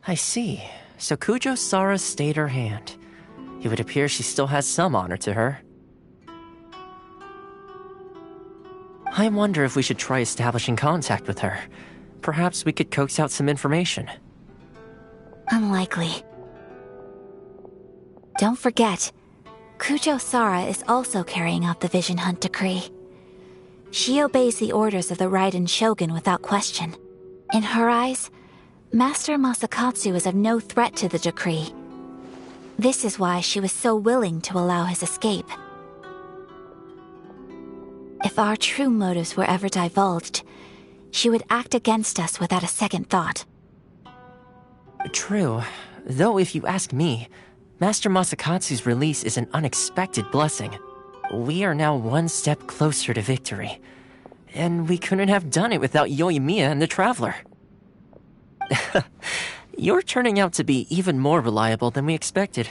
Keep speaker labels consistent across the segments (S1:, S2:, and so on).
S1: I see. So Kujo Sara stayed her hand. It would appear she still has some honor to her. I wonder if we should try establishing contact with her. Perhaps we could coax out some information.
S2: Unlikely. Don't forget, Kujo Sara is also carrying out the Vision Hunt decree. She obeys the orders of the Raiden Shogun without question. In her eyes, Master Masakatsu is of no threat to the decree. This is why she was so willing to allow his escape. If our true motives were ever divulged, she would act against us without a second thought.
S1: True. Though if you ask me, Master Masakatsu's release is an unexpected blessing. We are now one step closer to victory. And we couldn't have done it without Yoimiya and the Traveler. You're turning out to be even more reliable than we expected.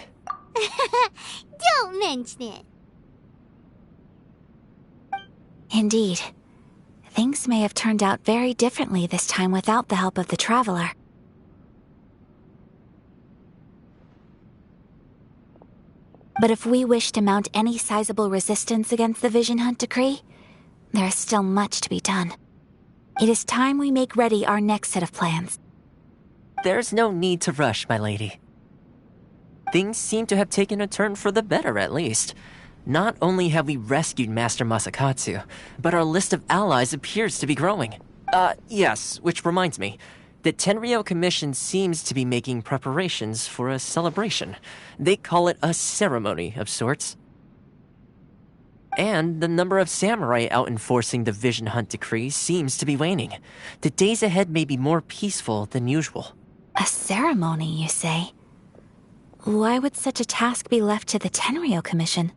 S3: Don't mention it.
S2: Indeed. Things may have turned out very differently this time without the help of the Traveler. But if we wish to mount any sizable resistance against the Vision Hunt decree, there is still much to be done. It is time we make ready our next set of plans.
S1: There's no need to rush, my lady. Things seem to have taken a turn for the better, at least. Not only have we rescued Master Masakatsu, but our list of allies appears to be growing. Yes, which reminds me. The Tenryou Commission seems to be making preparations for a celebration. They call it a ceremony of sorts. And the number of samurai out enforcing the Vision Hunt decree seems to be waning. The days ahead may be more peaceful than usual.
S2: A ceremony, you say? Why would such a task be left to the Tenryou Commission?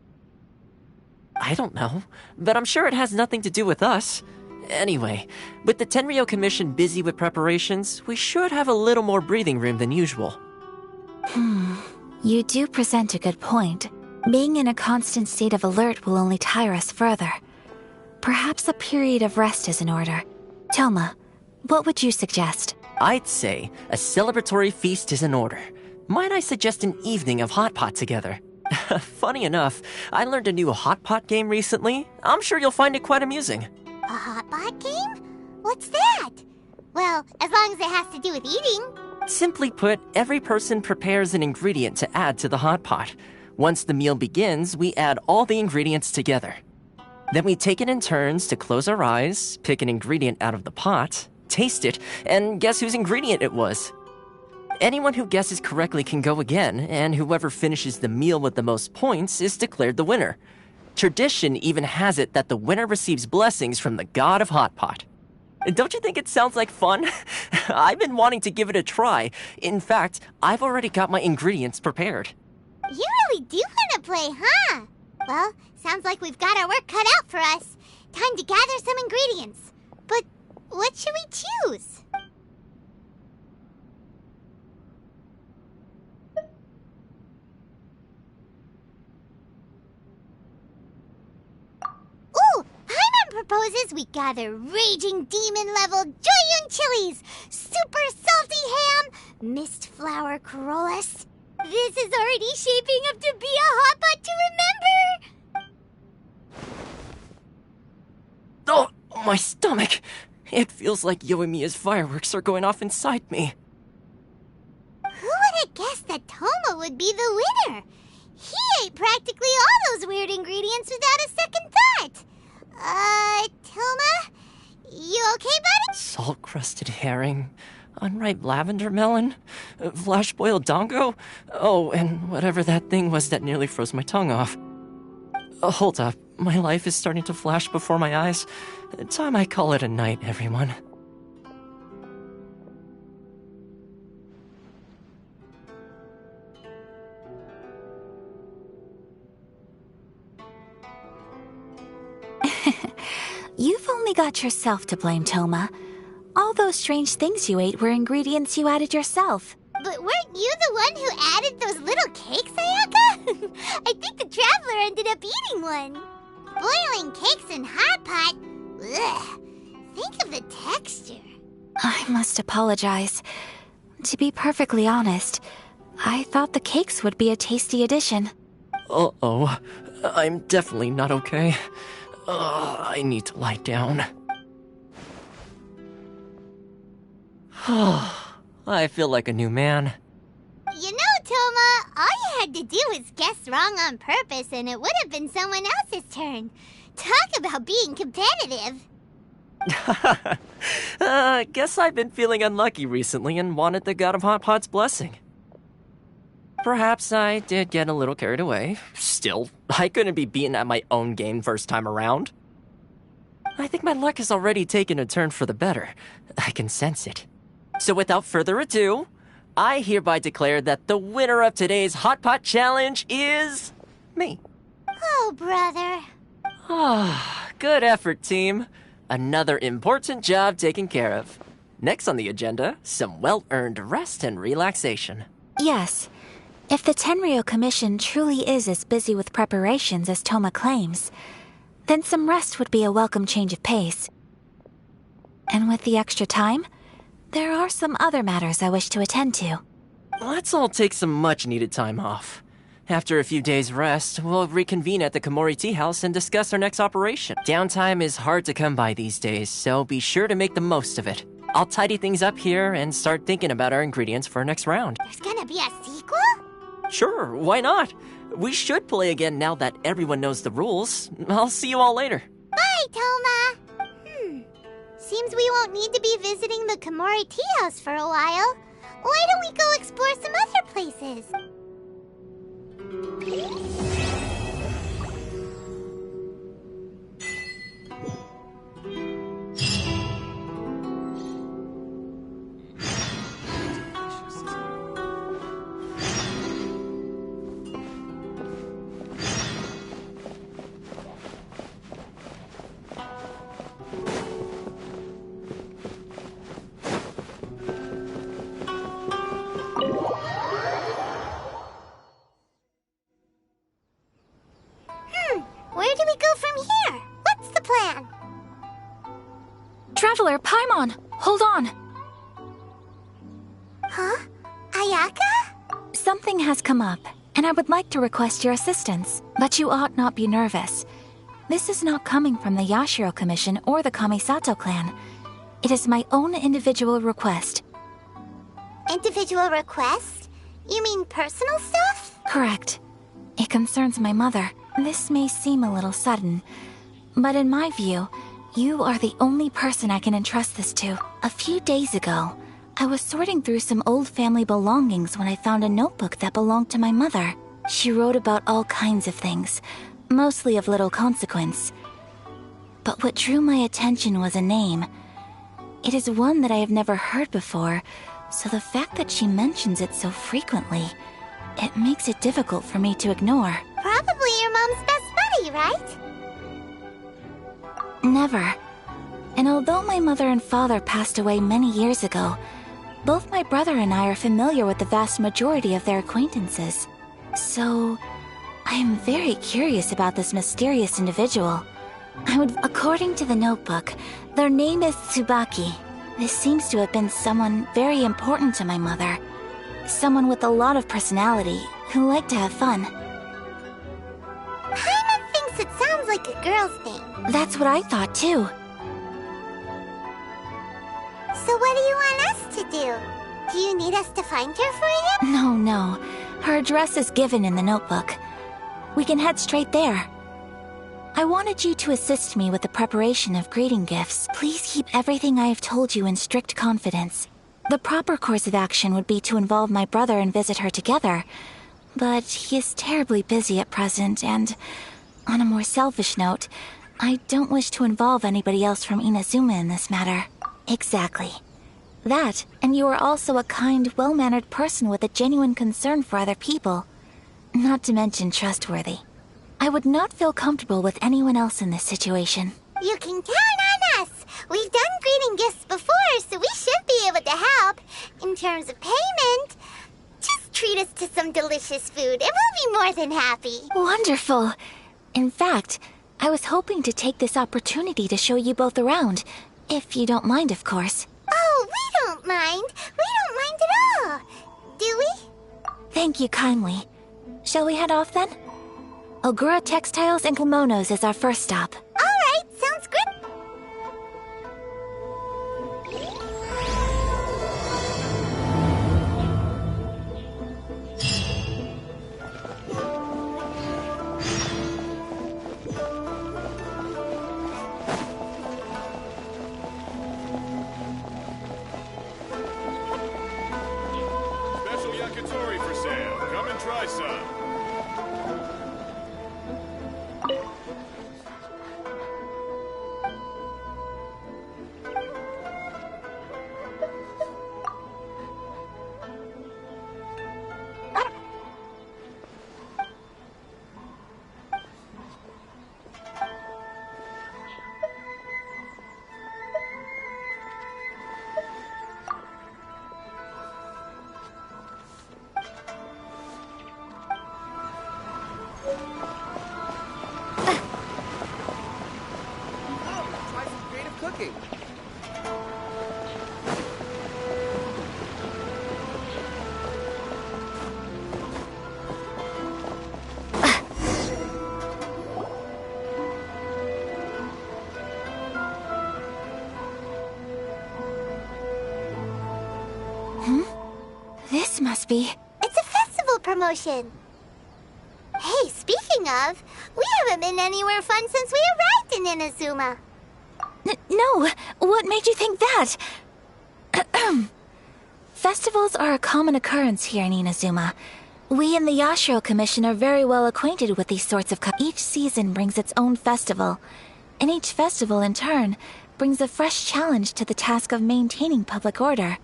S1: I don't know, but I'm sure it has nothing to do with us. Anyway, with the Tenryou Commission busy with preparations, we should have a little more breathing room than usual.
S2: You do present a good point. Being in a constant state of alert will only tire us further. Perhaps a period of rest is in order. Toma, what would you suggest?
S1: I'd say a celebratory feast is in order. Might I suggest an evening of hot pot together? Funny enough, I learned a new hot pot game recently. I'm sure you'll find it quite amusing.
S3: A hot pot game? What's that? Well, as long as it has to do with eating.
S1: Simply put, every person prepares an ingredient to add to the hot pot. Once the meal begins, we add all the ingredients together. Then we take it in turns to close our eyes, pick an ingredient out of the pot, taste it, and guess whose ingredient it was. Anyone who guesses correctly can go again, and whoever finishes the meal with the most points is declared the winner. Tradition even has it that the winner receives blessings from the god of hot pot. Don't you think it sounds like fun? I've been wanting to give it a try. In fact, I've already got my ingredients prepared.
S3: You really do want to play, huh? Well, sounds like we've got our work cut out for us. Time to gather some ingredients. But what should we choose? Ooh, Paimon proposes we gather raging demon-level Joyun chilies, super salty ham, mist flower corollas. This is already shaping up to be a hot pot to remember!
S1: Oh, my stomach! It feels like Yoimiya's fireworks are going off inside me.
S3: Who would have guessed that Toma would be the winner? He ate practically all those weird ingredients without a second thought. Toma? You okay, buddy?
S1: Salt-crusted herring, unripe lavender melon, flash-boiled dongo, oh, and whatever that thing was that nearly froze my tongue off. Hold up, my life is starting to flash before my eyes. Time I call it a night, everyone.
S2: You've only got yourself to blame, Toma. All those strange things you ate were ingredients you added yourself.
S3: But weren't you the one who added those little cakes, Ayaka? I think the Traveler ended up eating one. Boiling cakes in hot pot? Ugh. Think of the texture.
S2: I must apologize. To be perfectly honest, I thought the cakes would be a tasty addition.
S1: Uh-oh. I'm definitely not okay. I need to lie down. I feel like a new man.
S3: You know, Toma, all you had to do was guess wrong on purpose and it would have been someone else's turn. Talk about being competitive.
S1: Guess I've been feeling unlucky recently and wanted the God of Hot Pot's blessing. Perhaps I did get a little carried away. Still, I couldn't be beaten at my own game first time around. I think my luck has already taken a turn for the better. I can sense it. So without further ado, I hereby declare that the winner of today's Hot Pot Challenge is... me.
S3: Oh, brother.
S1: Good effort, team. Another important job taken care of. Next on the agenda, some well-earned rest and relaxation.
S2: Yes. If the Tenryou Commission truly is as busy with preparations as Toma claims, then some rest would be a welcome change of pace. And with the extra time, there are some other matters I wish to attend to.
S1: Let's all take some much-needed time off. After a few days' rest, we'll reconvene at the Komori Tea House and discuss our next operation. Downtime is hard to come by these days, so be sure to make the most of it. I'll tidy things up here and start thinking about our ingredients for our next round.
S3: There's gonna be a sequel?
S1: Sure, why not? We should play again now that everyone knows the rules. I'll see you all later.
S3: Bye, Toma. Seems we won't need to be visiting the Komori Tea House for a while. Why don't we go explore some other places? Where do we go from here? What's the plan?
S2: Traveler, Paimon, hold on.
S3: Huh? Ayaka?
S2: Something has come up, and I would like to request your assistance. But you ought not be nervous. This is not coming from the Yashiro Commission or the Kamisato clan. It is my own individual request.
S3: Individual request? You mean personal stuff?
S2: Correct. It concerns my mother. This may seem a little sudden, but in my view, you are the only person I can entrust this to. A few days ago, I was sorting through some old family belongings when I found a notebook that belonged to my mother. She wrote about all kinds of things, mostly of little consequence. But what drew my attention was a name. It is one that I have never heard before, so the fact that she mentions it so frequently, it makes it difficult for me to ignore.
S3: Probably your mom's best buddy, right?
S2: Never. And although my mother and father passed away many years ago, both my brother and I are familiar with the vast majority of their acquaintances. So, I am very curious about this mysterious individual. According to the notebook, their name is Tsubaki. This seems to have been someone very important to my mother. Someone with a lot of personality, who liked to have fun.
S3: Paimon thinks it sounds like a girl's thing.
S2: That's what I thought too.
S3: So what do you want us to do? Do you need us to find her for you?
S2: No. Her address is given in the notebook. We can head straight there. I wanted you to assist me with the preparation of greeting gifts. Please keep everything I have told you in strict confidence. The proper course of action would be to involve my brother and visit her together, but he is terribly busy at present, and on a more selfish note, I don't wish to involve anybody else from Inazuma in this matter. Exactly. That, and you are also a kind, well-mannered person with a genuine concern for other people. Not to mention trustworthy. I would not feel comfortable with anyone else in this situation.
S3: You can count on us! We've done greeting gifts before, so we should be able to help. In terms of payment, just treat us to some delicious food and we'll be more than happy.
S2: Wonderful! In fact, I was hoping to take this opportunity to show you both around, if you don't mind, of course.
S3: Oh, we don't mind. We don't mind at
S2: Thank you kindly. Shall we head off then? Ogura Textiles and Kimonos is our first stop.
S3: Alright, sounds good.
S4: Special yakitori for sale. Come and try some.
S5: Try some creative cooking.
S2: This must be...
S3: It's a festival promotion. Hey, speaking of, we haven't been anywhere fun since we arrived in Inazuma.
S2: No, what made you think that? Festivals are a common occurrence here in Inazuma. We in the Yashiro Commission are very well acquainted with these sorts of each season brings its own festival, and each festival in turn brings a fresh challenge to the task of maintaining public order.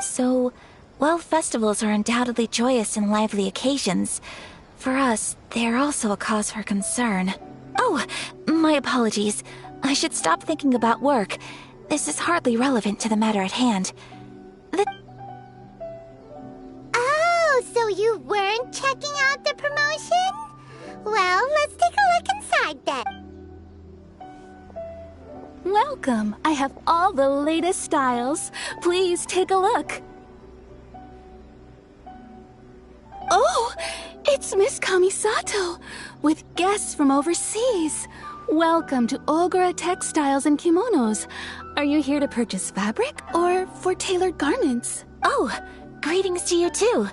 S2: So, while festivals are undoubtedly joyous and lively occasions, for us, they are also a cause for concern. Oh, my apologies. I should stop thinking about work. This is hardly relevant to the matter at hand.
S3: Oh, so you weren't checking out the promotion? Well, let's take a look inside then.
S6: Welcome. I have all the latest styles. Please take a look. Oh, it's Miss Kamisato with guests from overseas. Welcome to Ogura Textiles and Kimonos. Are you here to purchase fabric or for tailored garments?
S2: Oh, greetings to you too.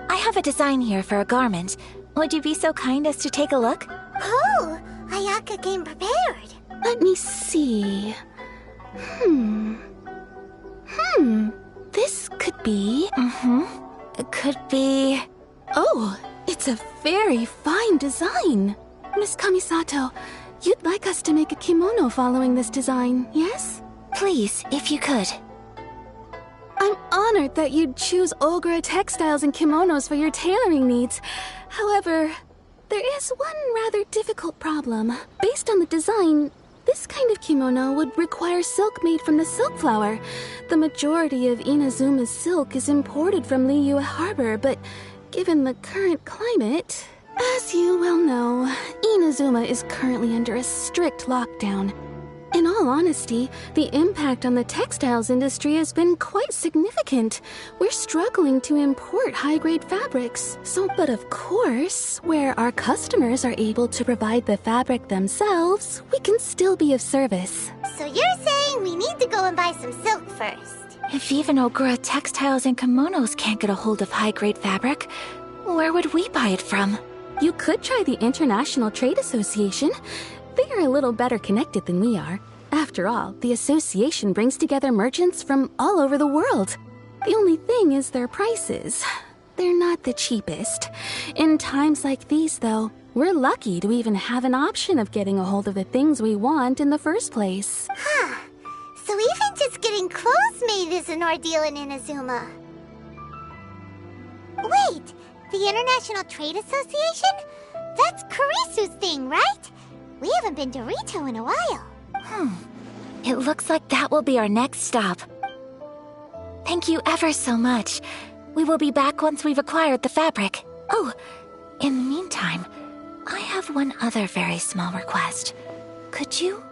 S2: I have a design here for a garment. Would you be so kind as to take a look?
S3: Oh, Ayaka came prepared.
S6: Let me see. This could be...
S2: It could be...
S6: Oh, it's a very fine design. Miss Kamisato, you'd like us to make a kimono following this design, yes?
S2: Please, if you could.
S6: I'm honored that you'd choose Ogura Textiles and Kimonos for your tailoring needs. However, there is one rather difficult problem. Based on the design, this kind of kimono would require silk made from the silk flower. The majority of Inazuma's silk is imported from Liyue Harbor, but given the current climate, as you well know, Inazuma is currently under a strict lockdown. In all honesty, the impact on the textiles industry has been quite significant. We're struggling to import high-grade fabrics. But of course, where our customers are able to provide the fabric themselves, we can still be of service.
S3: So you're saying we need to go and buy some silk first?
S2: If even Ogura Textiles and Kimonos can't get a hold of high-grade fabric, where would we buy it from?
S6: You could try the International Trade Association. They are a little better connected than we are. After all, the association brings together merchants from all over the world. The only thing is their prices. They're not the cheapest. In times like these, though, we're lucky to even have an option of getting a hold of the things we want in the first place.
S3: Huh. So even just getting clothes made is an ordeal in Inazuma. Wait, the International Trade Association? That's Kurisu's thing, right? We haven't been to Rito in a while.
S2: It looks like that will be our next stop. Thank you ever so much. We will be back once we've acquired the fabric. Oh, in the meantime, I have one other very small request. Could you?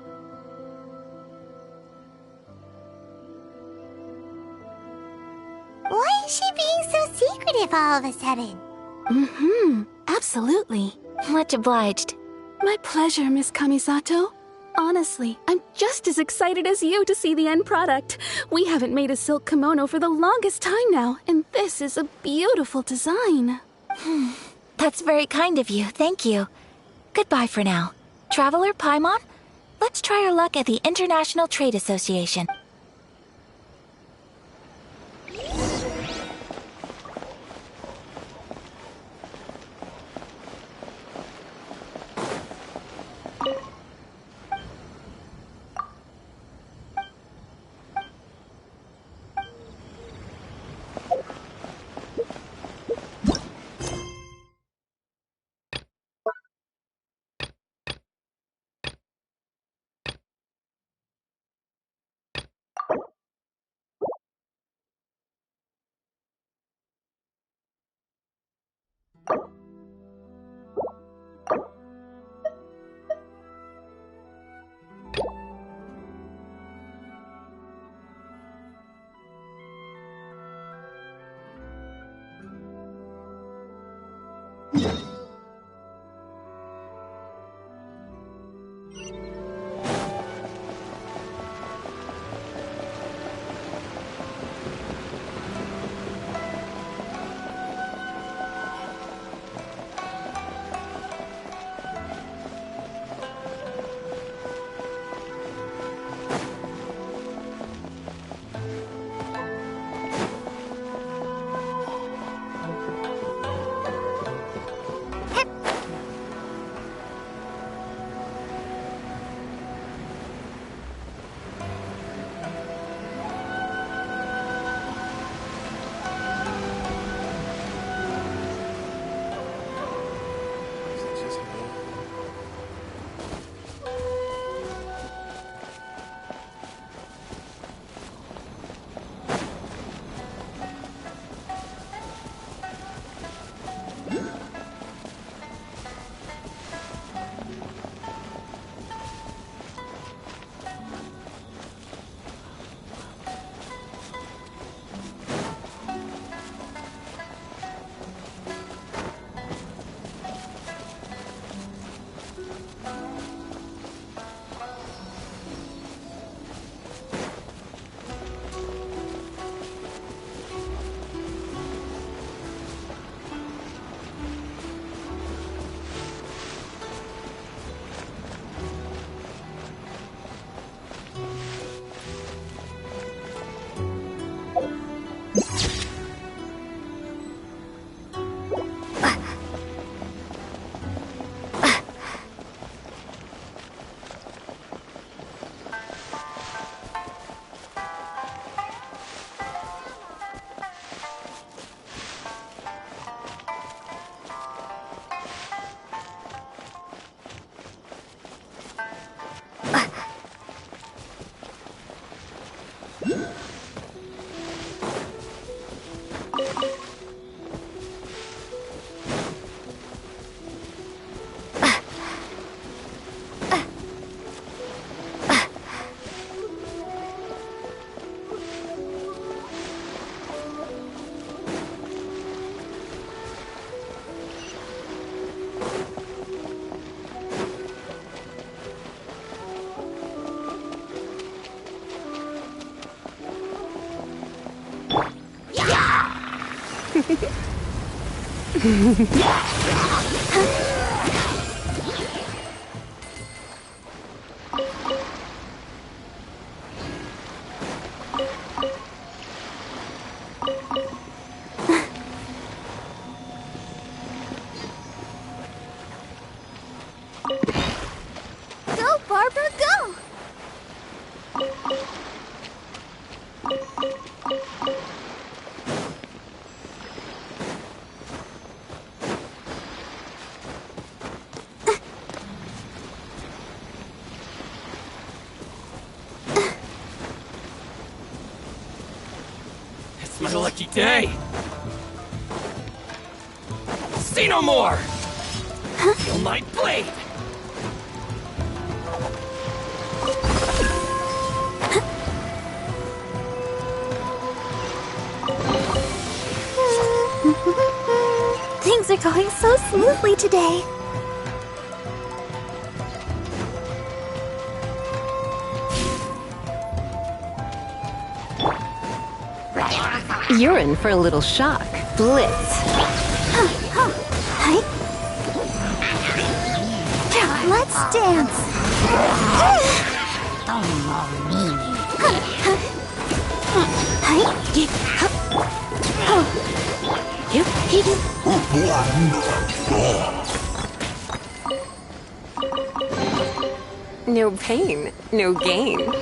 S3: Why is she being so secretive all of a sudden?
S6: Absolutely.
S2: Much obliged.
S6: My pleasure, Miss Kamisato. Honestly, I'm just as excited as you to see the end product. We haven't made a silk kimono for the longest time now, and this is a beautiful design.
S2: That's very kind of you, thank you. Goodbye for now. Traveler Paimon, let's try our luck at the International Trade Association.
S6: Go, Barbara, go!
S1: It's my lucky day! See no more! Feel my blade!
S3: Things are going so smoothly today.
S5: You're in for a little shock. Blitz.
S3: Hey. Let's dance.
S5: No pain, no gain.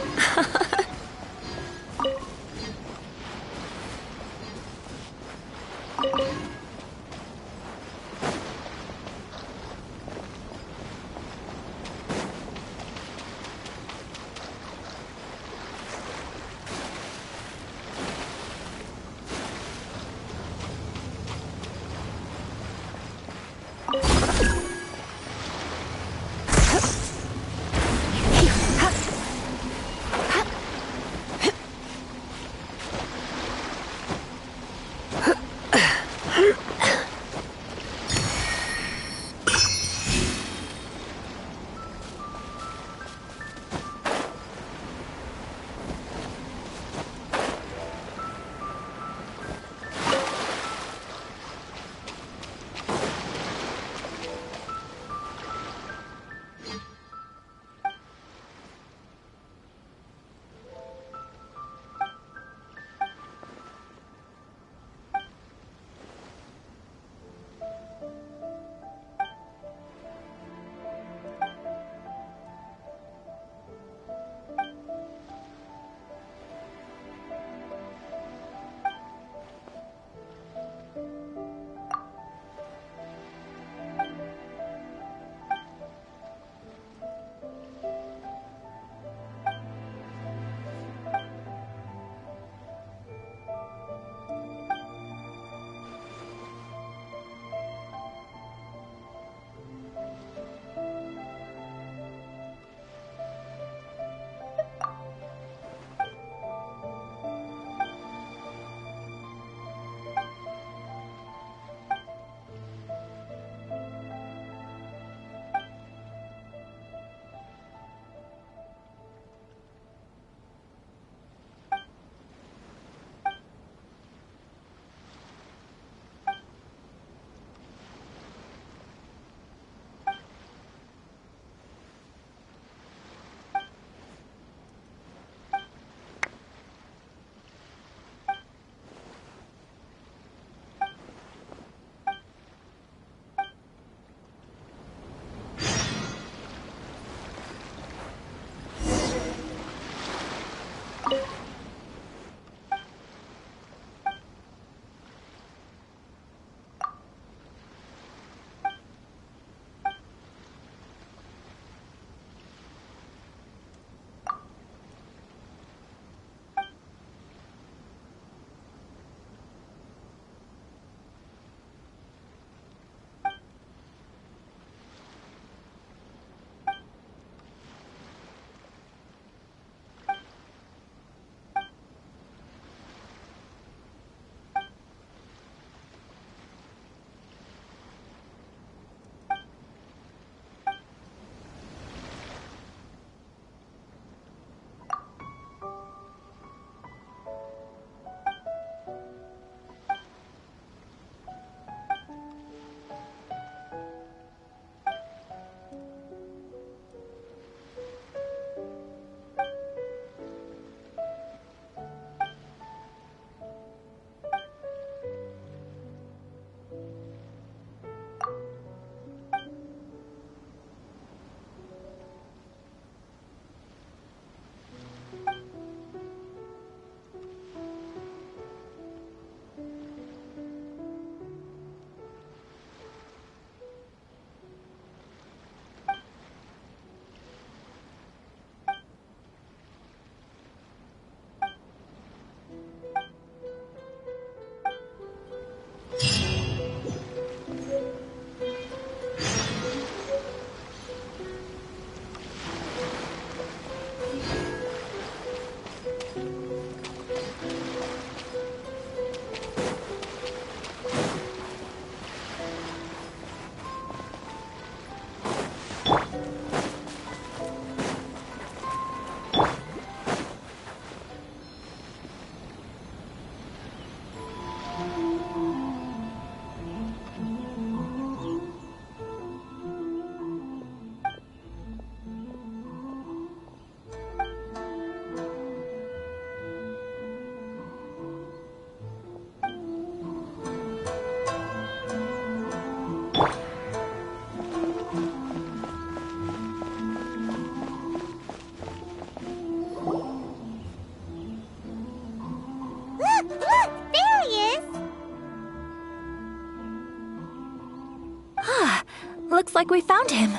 S2: Looks like we found him.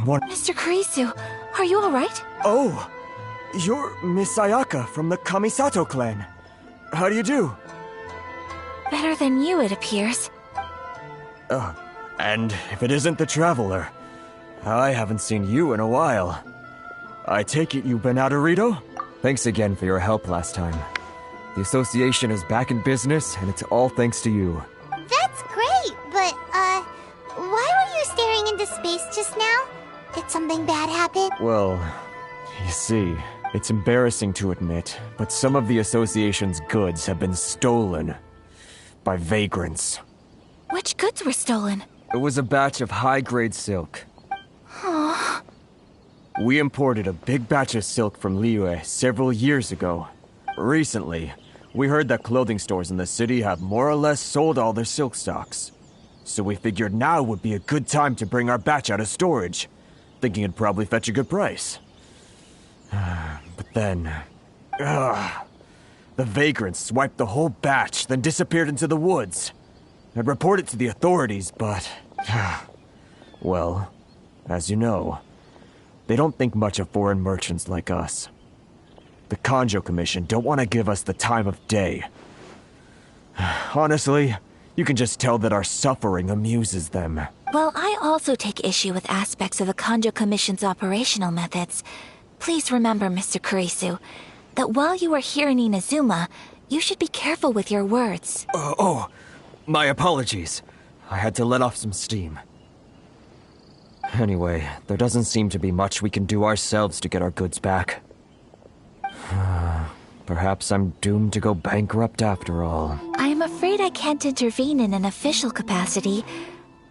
S7: What?
S2: Mr. Kurisu, are you alright?
S7: Oh! You're Miss Ayaka from the Kamisato clan. How do you do?
S2: Better than you, it appears.
S7: And if it isn't the Traveler, I haven't seen you in a while. I take it you've been out of Rito?
S8: Thanks again for your help last time. The association is back in business, and it's all thanks to you.
S3: That's great, but, why were you staring into space just now? Did something bad happen?
S7: Well, you see, it's embarrassing to admit, but some of the association's goods have been stolen by vagrants.
S2: Which goods were stolen?
S8: It was a batch of high-grade silk.
S7: We imported a big batch of silk from Liyue several years ago. Recently, we heard that clothing stores in the city have more or less sold all their silk stocks. So we figured now would be a good time to bring our batch out of storage, thinking it'd probably fetch a good price. But then... the vagrants swiped the whole batch, then disappeared into the woods. I'd report it to the authorities, but... well, as you know, they don't think much of foreign merchants like us. The Kanjo Commission don't want to give us the time of day. Honestly, you can just tell that our suffering amuses them.
S2: Well, I also take issue with aspects of the Kanjo Commission's operational methods. Please remember, Mr. Kurisu, that while you are here in Inazuma, you should be careful with your words.
S7: My apologies. I had to let off some steam.
S8: Anyway, there doesn't seem to be much we can do ourselves to get our goods back. Perhaps I'm doomed to go bankrupt after all.
S2: I am afraid I can't intervene in an official capacity,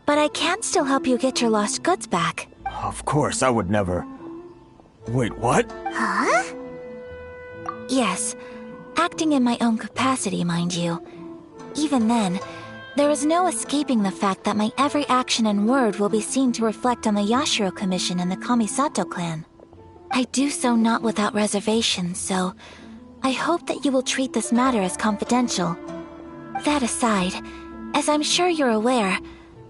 S2: but I can still help you get your lost goods back.
S7: Of course, I would never... Wait, what?
S3: Huh?
S2: Yes, acting in my own capacity, mind you. Even then, there is no escaping the fact that my every action and word will be seen to reflect on the Yashiro Commission and the Kamisato clan. I do so not without reservation, so I hope that you will treat this matter as confidential. That aside, as I'm sure you're aware,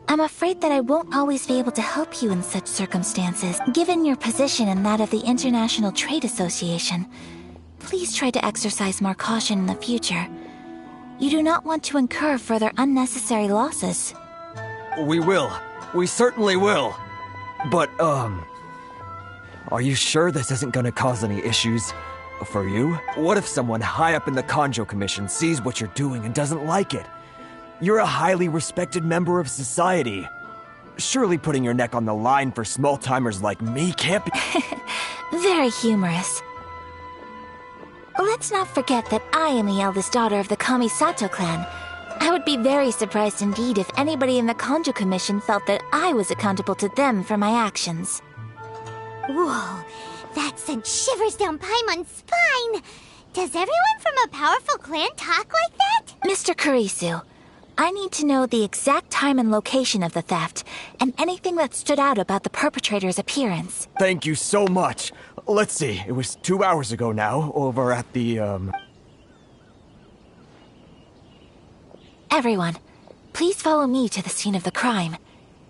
S2: I'm afraid that I won't always be able to help you in such circumstances, given your position and that of the International Trade Association. Please try to exercise more caution in the future. You do not want to incur further unnecessary losses.
S7: We will. We certainly will. But, are you sure this isn't gonna cause any issues for you? What if someone high up in the Kanjo Commission sees what you're doing and doesn't like it? You're a highly respected member of society. Surely putting your neck on the line for small-timers like me can't be...
S2: Very humorous. Let's not forget that I am the eldest daughter of the Kamisato clan. I would be very surprised indeed if anybody in the Kanjo Commission felt that I was accountable to them for my actions.
S3: Whoa, that sent shivers down Paimon's spine! Does everyone from a powerful clan talk like that?
S2: Mr. Kurisu, I need to know the exact time and location of the theft, and anything that stood out about the perpetrator's appearance.
S7: Thank you so much. Let's see, it was 2 hours ago now, over at the,
S2: Everyone, please follow me to the scene of the crime.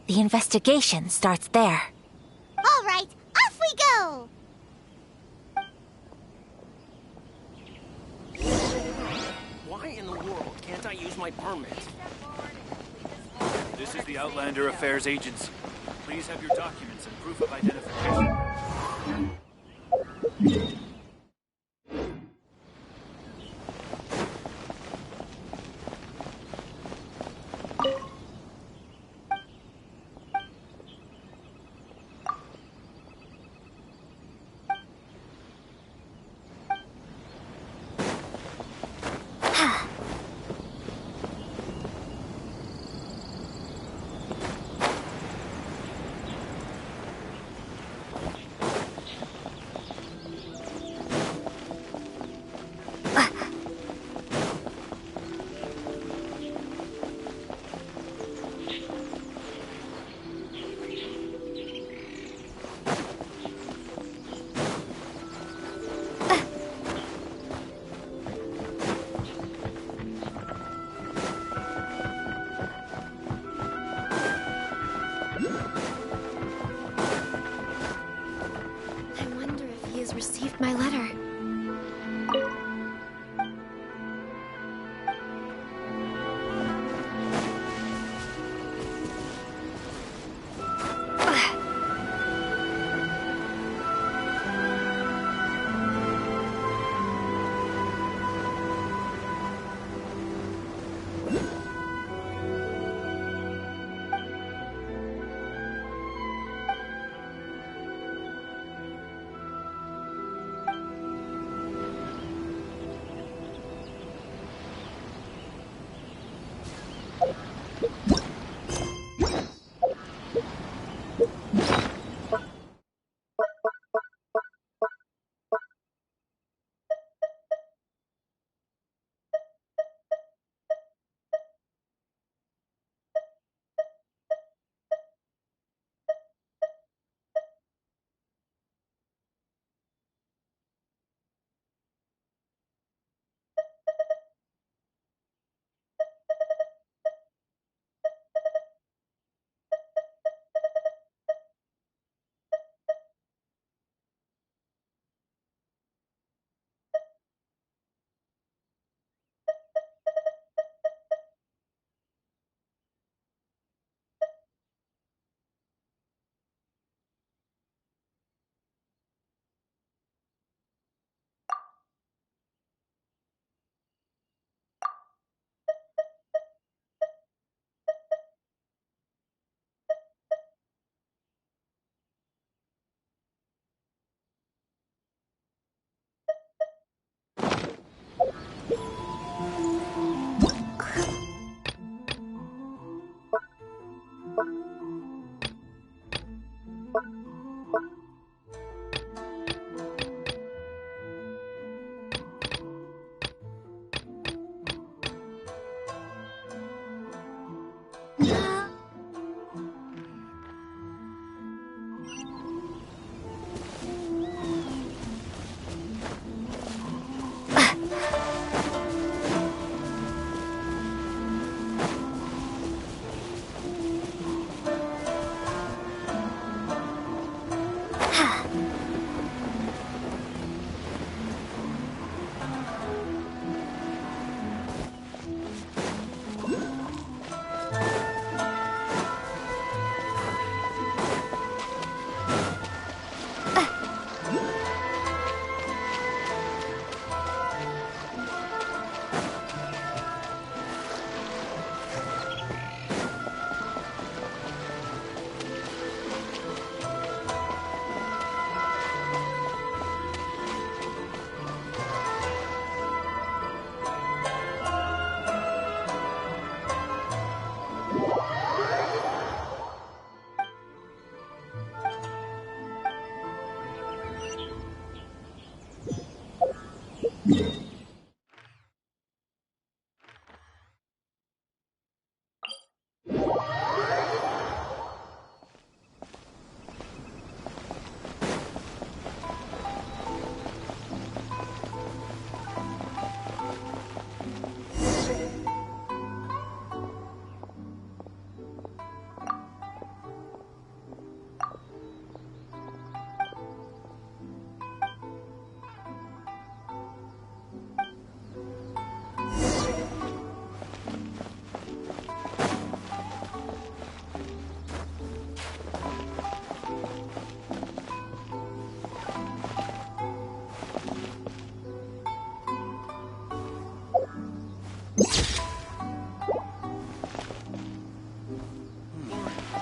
S2: The investigation starts there.
S3: All right, off we go!
S9: Why in the world can't I use my permit?
S4: This is the Outlander Affairs Agency. Please have your documents and proof of identification.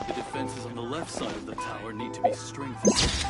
S4: The defenses on the left side of the tower need to be strengthened.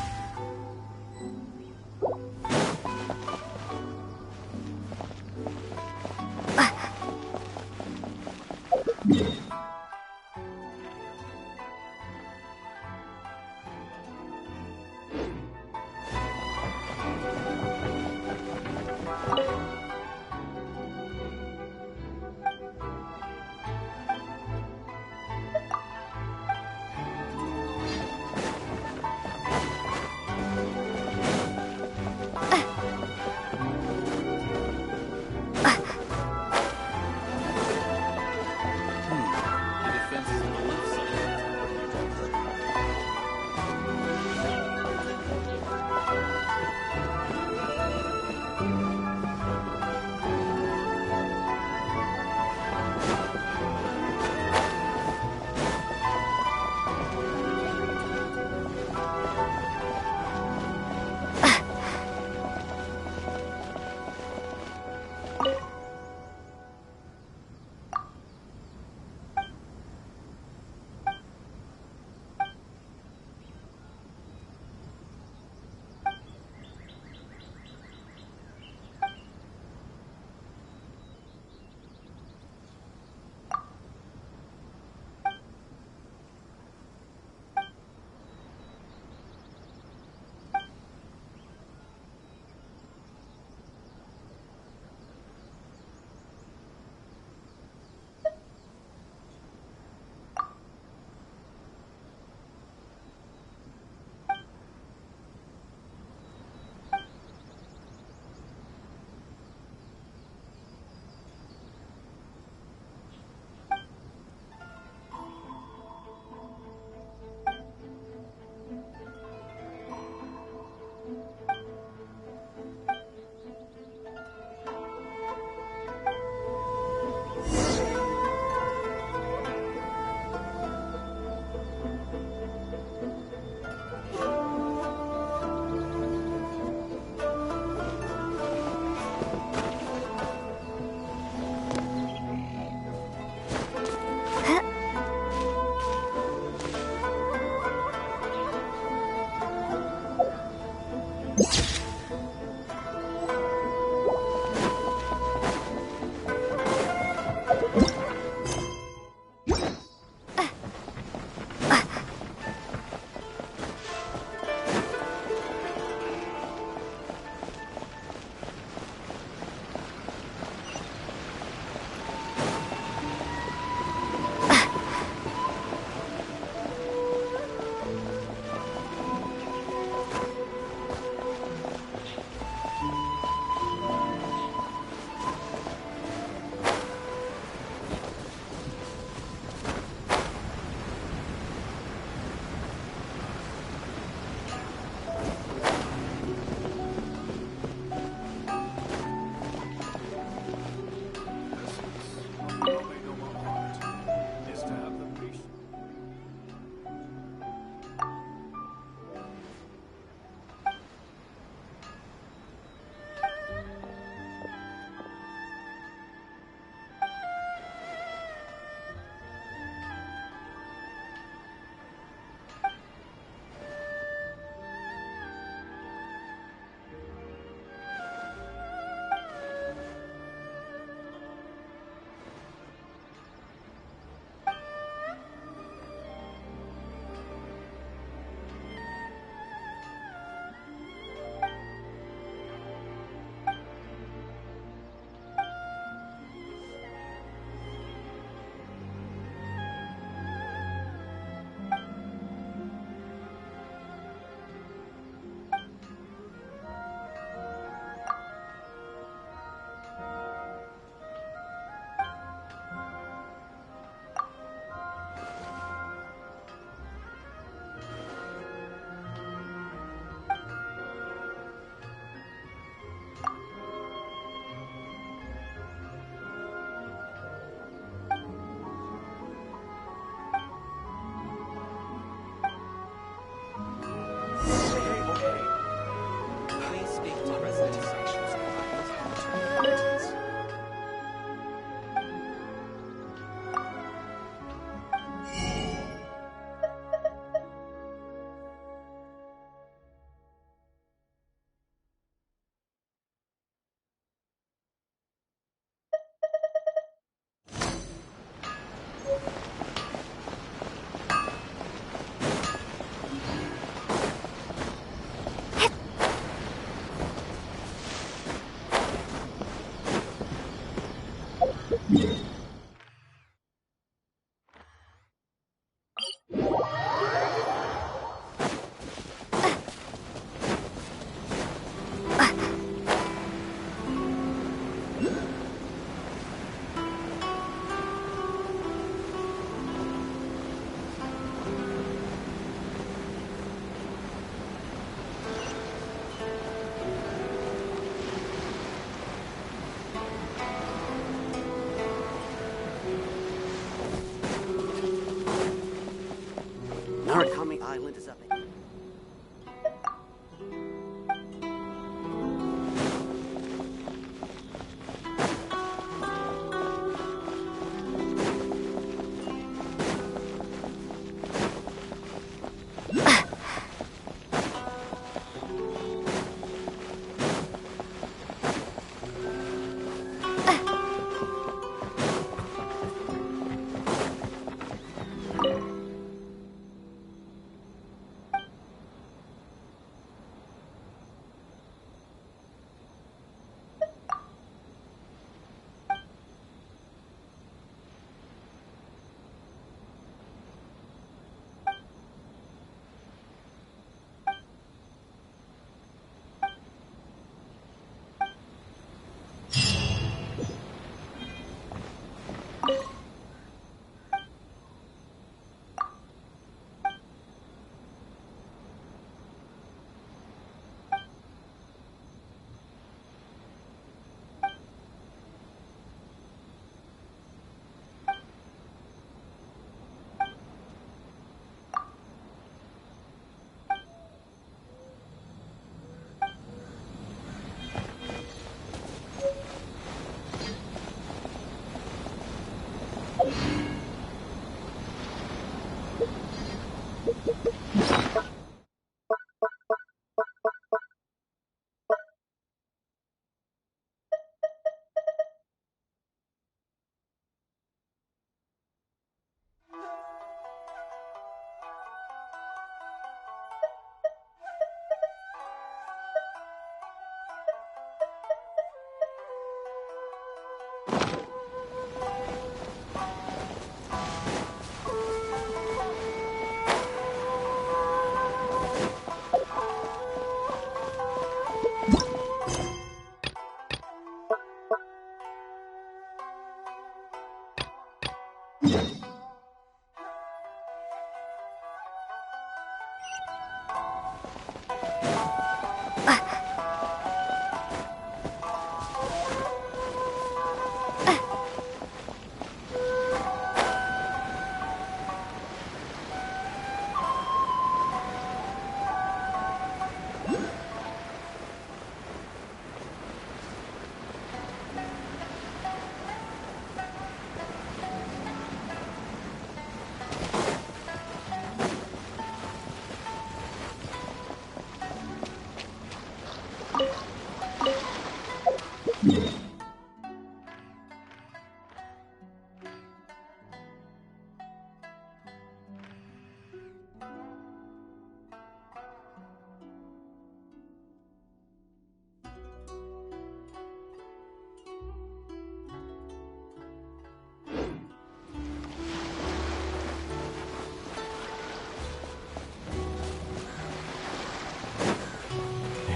S9: Narukami Island is up.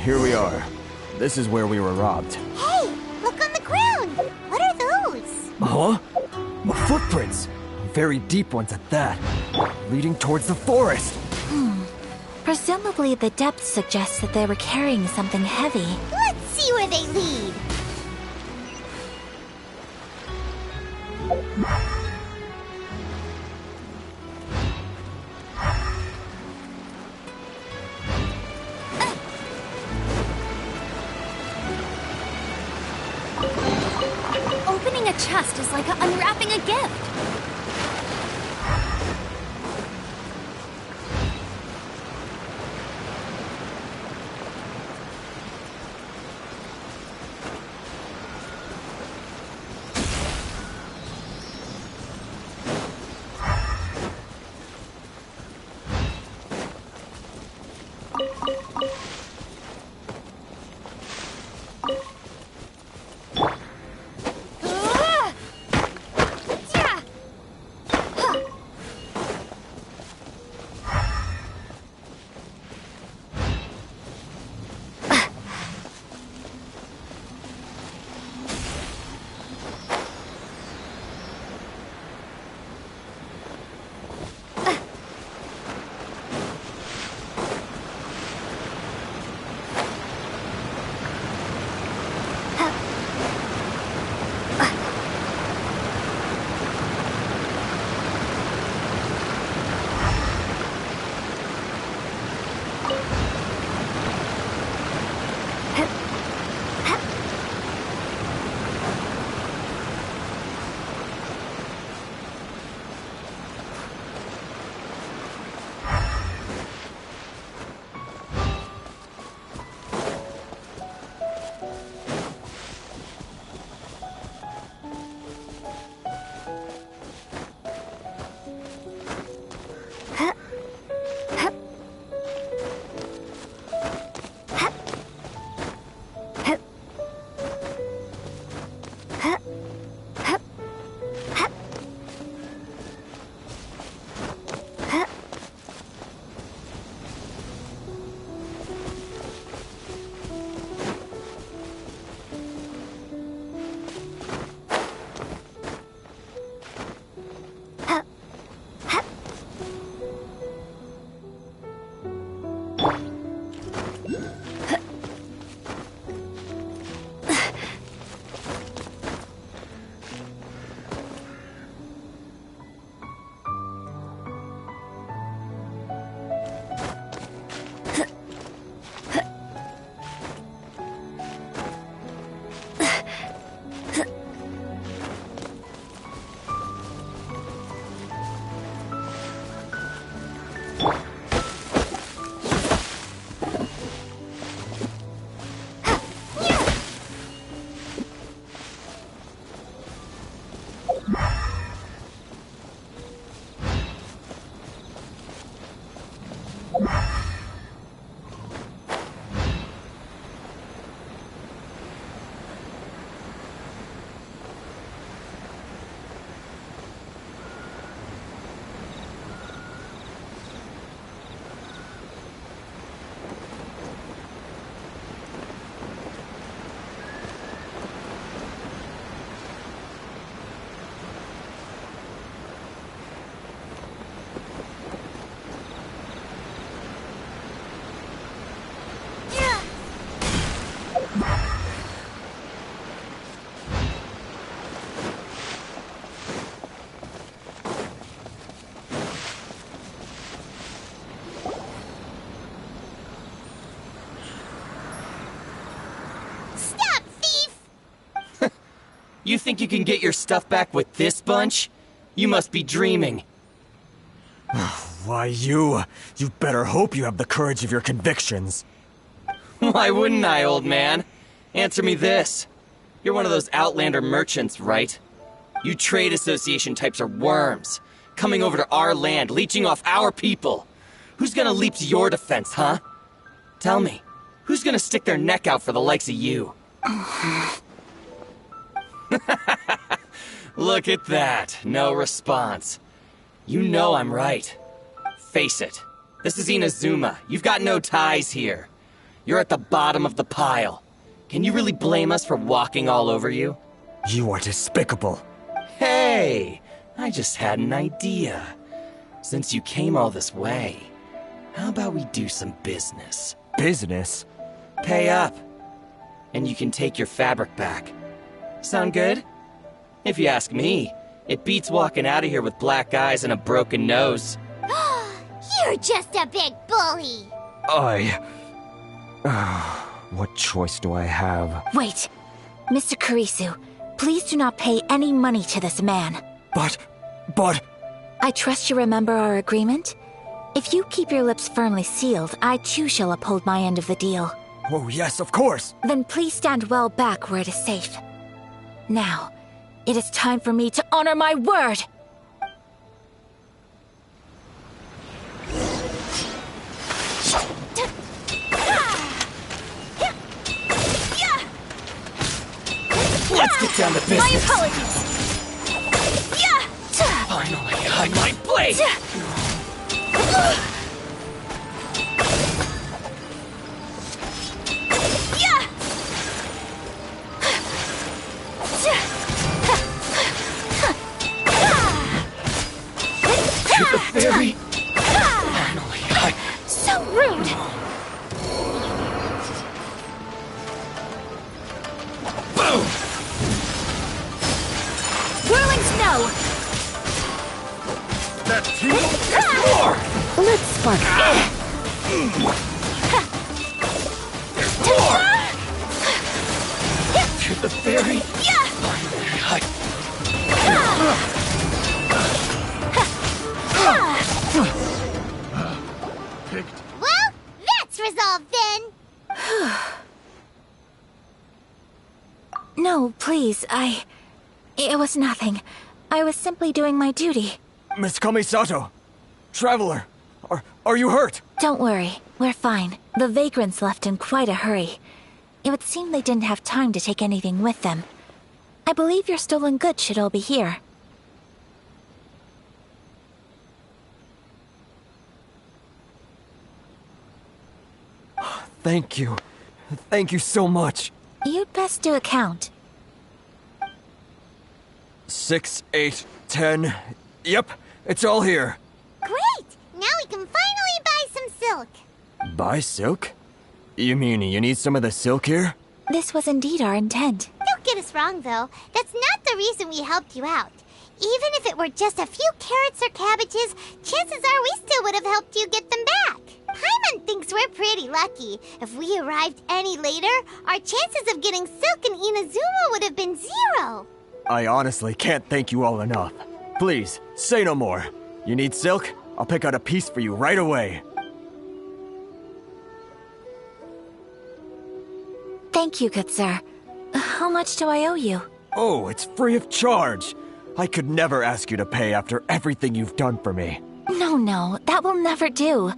S7: Here we are. This is where we were robbed.
S3: Hey, look on the ground! What are those?
S7: Huh? Footprints! Very deep ones at that. Leading towards the forest.
S2: Presumably the depth suggests that they were carrying something heavy.
S3: Let's see where they lead.
S6: Opening a chest is like unwrapping a gift.
S9: You think you can get your stuff back with this bunch? You must be dreaming.
S7: Why, you better hope you have the courage of your convictions.
S9: Why wouldn't I, old man? Answer me this. You're one of those Outlander merchants, right? You trade association types are worms, coming over to our land, leeching off our people. Who's gonna leap to your defense, huh? Tell me, who's gonna stick their neck out for the likes of you? Look at that, no response. You know I'm right. Face it, this is Inazuma. You've got no ties here. You're at the bottom of the pile. Can you really blame us for walking all over you?
S7: You are despicable.
S9: Hey, I just had an idea. Since you came all this way, how about we do some business?
S7: Business?
S9: Pay up, and you can take your fabric back. Sound good? If you ask me, it beats walking out of here with black eyes and a broken nose.
S3: You're just a big bully!
S7: What choice do I have?
S2: Wait. Mr. Kurisu, please do not pay any money to this man.
S7: But...
S2: I trust you remember our agreement? If you keep your lips firmly sealed, I too shall uphold my end of the deal.
S7: Oh, yes, of course!
S2: Then please stand well back where it is safe. Now, it is time for me to honor my word!
S9: Let's get down to business.
S2: My apologies!
S9: Finally, I might blade! To the very... Finally,
S2: So rude!
S9: Boom!
S2: Whirling snow!
S9: That tingle is more!
S5: Let's spark.
S9: There's more! To the very...
S3: Well, that's resolved then!
S2: No, please, It was nothing. I was simply doing my duty.
S7: Miss Kamisato! Traveler! Are you hurt?
S2: Don't worry, we're fine. The vagrants left in quite a hurry. It would seem they didn't have time to take anything with them. I believe your stolen goods should all be here.
S7: Thank you. Thank you so much.
S2: You'd best do a count.
S7: 6, 8, 10. Yep, it's all here.
S3: Great! Now we can finally buy some silk.
S7: Buy silk? You mean you need some of the silk here?
S2: This was indeed our intent.
S3: Don't get us wrong, though. That's not the reason we helped you out. Even if it were just a few carrots or cabbages, chances are we still would have helped you get them back. Paimon thinks we're pretty lucky. If we arrived any later, our chances of getting silk in Inazuma would have been 0.
S7: I honestly can't thank you all enough. Please, say no more. You need silk? I'll pick out a piece for you right away.
S2: Thank you, good sir. How much do I owe you?
S7: Oh, it's free of charge. I could never ask you to pay after everything you've done for me.
S2: No, that will never do.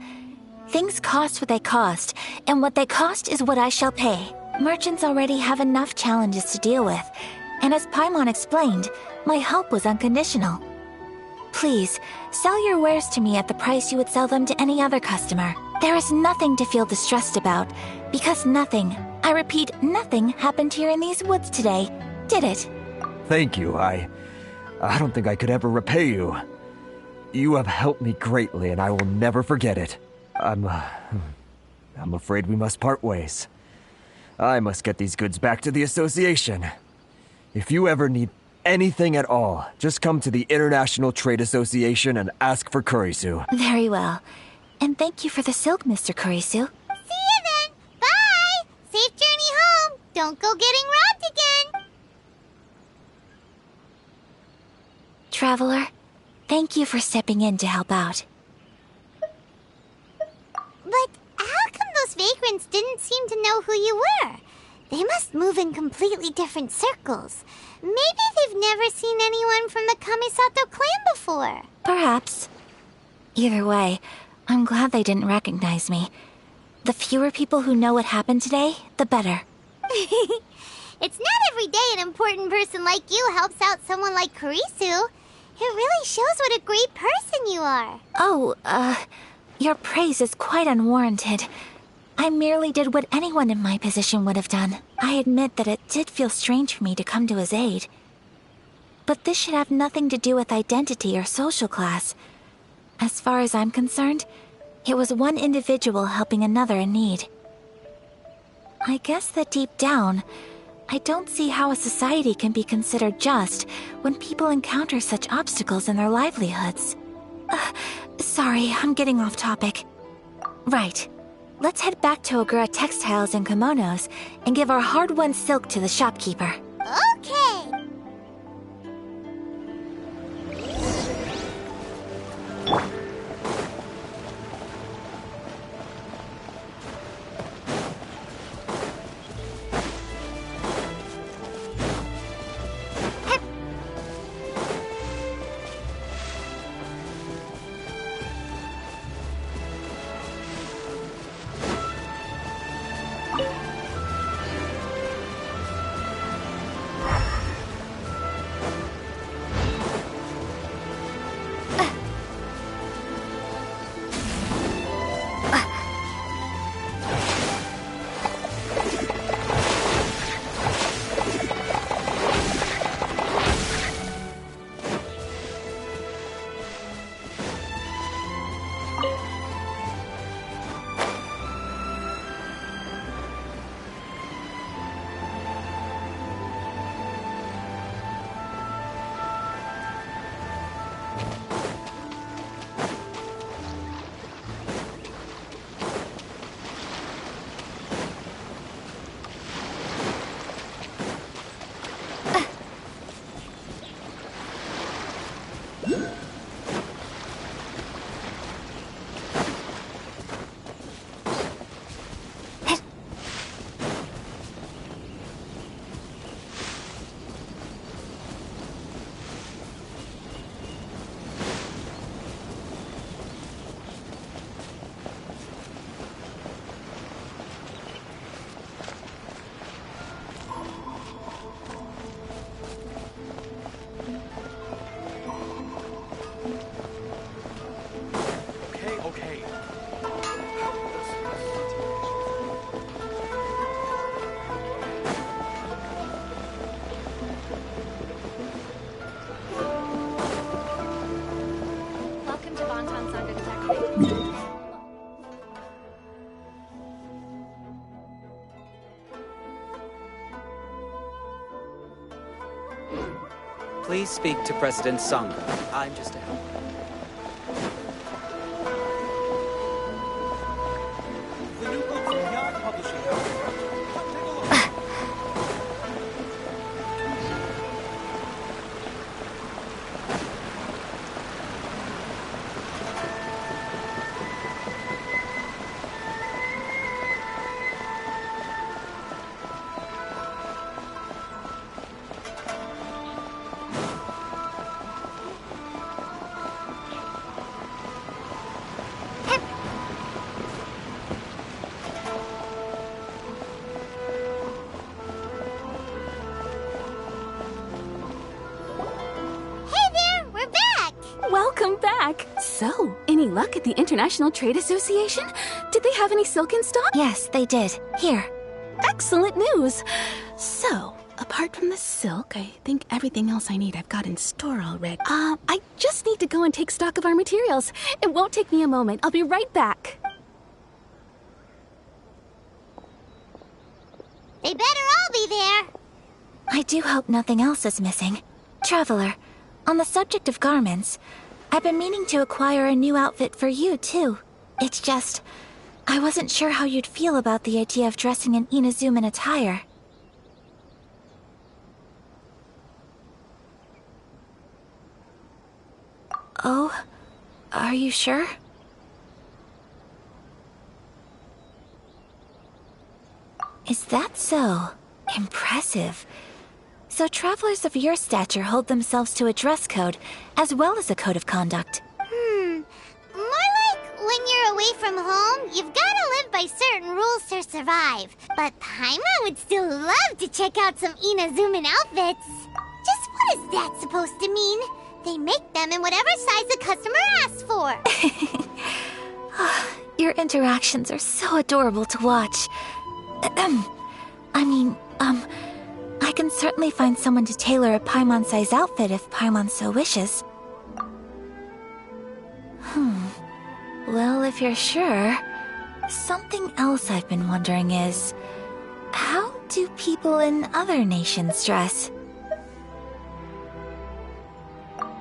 S2: Things cost what they cost, and what they cost is what I shall pay. Merchants already have enough challenges to deal with, and as Paimon explained, my help was unconditional. Please, sell your wares to me at the price you would sell them to any other customer. There is nothing to feel distressed about, because nothing, I repeat, nothing happened here in these woods today, did it?
S7: Thank you. I don't think I could ever repay you. You have helped me greatly, and I will never forget it. I'm afraid we must part ways. I must get these goods back to the association. If you ever need anything at all, just come to the International Trade Association and ask for Kurisu.
S2: Very well. And thank you for the silk, Mr. Kurisu.
S3: See you then! Bye! Safe journey home! Don't go getting robbed again!
S2: Traveler. Thank you for stepping in to help out.
S3: But how come those vagrants didn't seem to know who you were? They must move in completely different circles. Maybe they've never seen anyone from the Kamisato clan before.
S2: Perhaps. Either way, I'm glad they didn't recognize me. The fewer people who know what happened today, the better.
S3: It's not every day an important person like you helps out someone like Kurisu. It really shows what a great person you are.
S2: Oh, your praise is quite unwarranted. I merely did what anyone in my position would have done. I admit that it did feel strange for me to come to his aid. But this should have nothing to do with identity or social class. As far as I'm concerned, it was one individual helping another in need. I guess that deep down, I don't see how a society can be considered just when people encounter such obstacles in their livelihoods. Sorry, I'm getting off topic. Right. Let's head back to Ogura Textiles and Kimonos and give our hard-won silk to the shopkeeper.
S3: Okay.
S10: Please speak to President Sangha. I'm just a helper. The new book from Yacht Publishing House. Come take a look.
S6: Welcome back! So, any luck at the International Trade Association? Did they have any silk in stock?
S2: Yes, they did. Here.
S6: Excellent news! So, apart from the silk, I think everything else I need I've got in store already. I just need to go and take stock of our materials. It won't take me a moment. I'll be right back.
S3: They better all be there.
S2: I do hope nothing else is missing. Traveler, on the subject of garments, I've been meaning to acquire a new outfit for you, too. It's just, I wasn't sure how you'd feel about the idea of dressing in Inazuman attire. Oh? Are you sure? Is that so? Impressive. So travelers of your stature hold themselves to a dress code, as well as a code of conduct.
S3: More like when you're away from home, you've gotta live by certain rules to survive. But Paimon would still love to check out some Inazuman outfits. Just what is that supposed to mean? They make them in whatever size the customer asks for.
S2: Your interactions are so adorable to watch. I can certainly find someone to tailor a Paimon-size outfit if Paimon so wishes. Well, if you're sure... Something else I've been wondering is... How do people in other nations dress?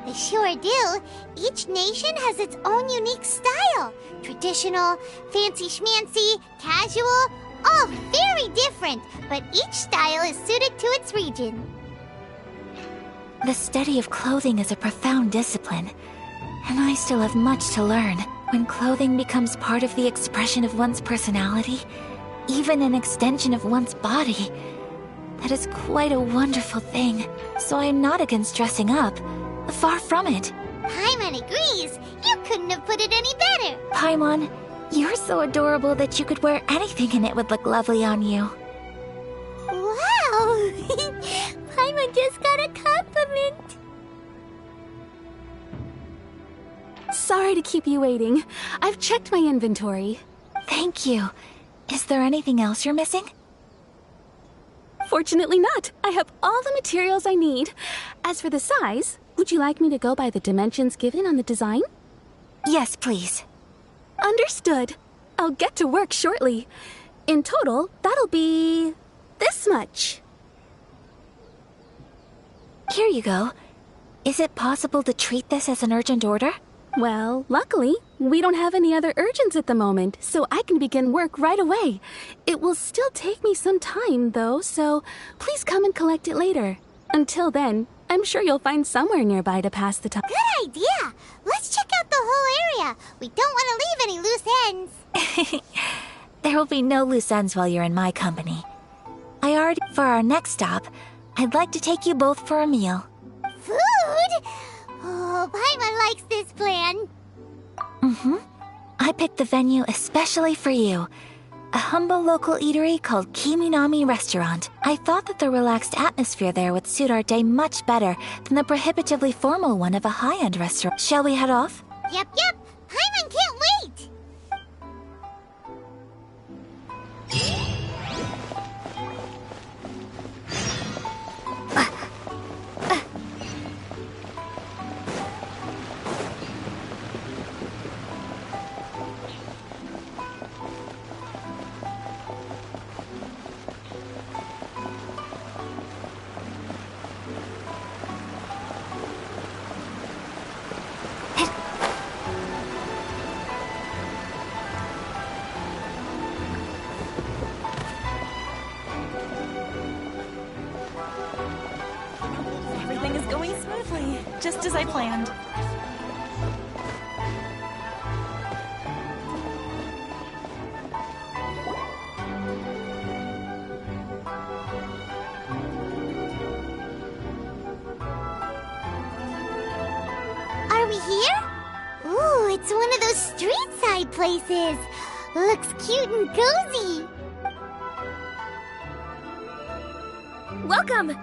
S3: They sure do. Each nation has its own unique style. Traditional, fancy schmancy, casual, all very different, but each style is suited to its region.
S2: The study of clothing is a profound discipline, and I still have much to learn. When clothing becomes part of the expression of one's personality, even an extension of one's body, that is quite a wonderful thing. So I am not against dressing up. Far from it.
S3: Paimon agrees. You couldn't have put it any better.
S2: Paimon, you're so adorable that you could wear anything and it would look lovely on you.
S3: Wow! Paimon just got a compliment.
S6: Sorry to keep you waiting. I've checked my inventory.
S2: Thank you. Is there anything else you're missing?
S6: Fortunately not. I have all the materials I need. As for the size, would you like me to go by the dimensions given on the design?
S2: Yes, please.
S6: Understood. I'll get to work shortly. In total, that'll be... this much.
S2: Here you go. Is it possible to treat this as an urgent order?
S6: Well, luckily, we don't have any other urgents at the moment, so I can begin work right away. It will still take me some time, though, so please come and collect it later. Until then, I'm sure you'll find somewhere nearby to pass the time.
S3: Good idea. Let's check out the whole area. We don't want to leave any loose ends.
S2: There will be no loose ends while you're in my company. For our next stop, I'd like to take you both for a meal.
S3: Food? Oh, Paimon likes this plan.
S2: I picked the venue especially for you. A humble local eatery called Kiminami Restaurant. I thought that the relaxed atmosphere there would suit our day much better than the prohibitively formal one of a high-end restaurant. Shall we head off?
S3: Yep. Paimon can't wait.
S11: Everything is going smoothly, just as I planned.
S3: Are we here? Ooh, it's one of those street side places. Looks cute and cozy.
S6: Welcome!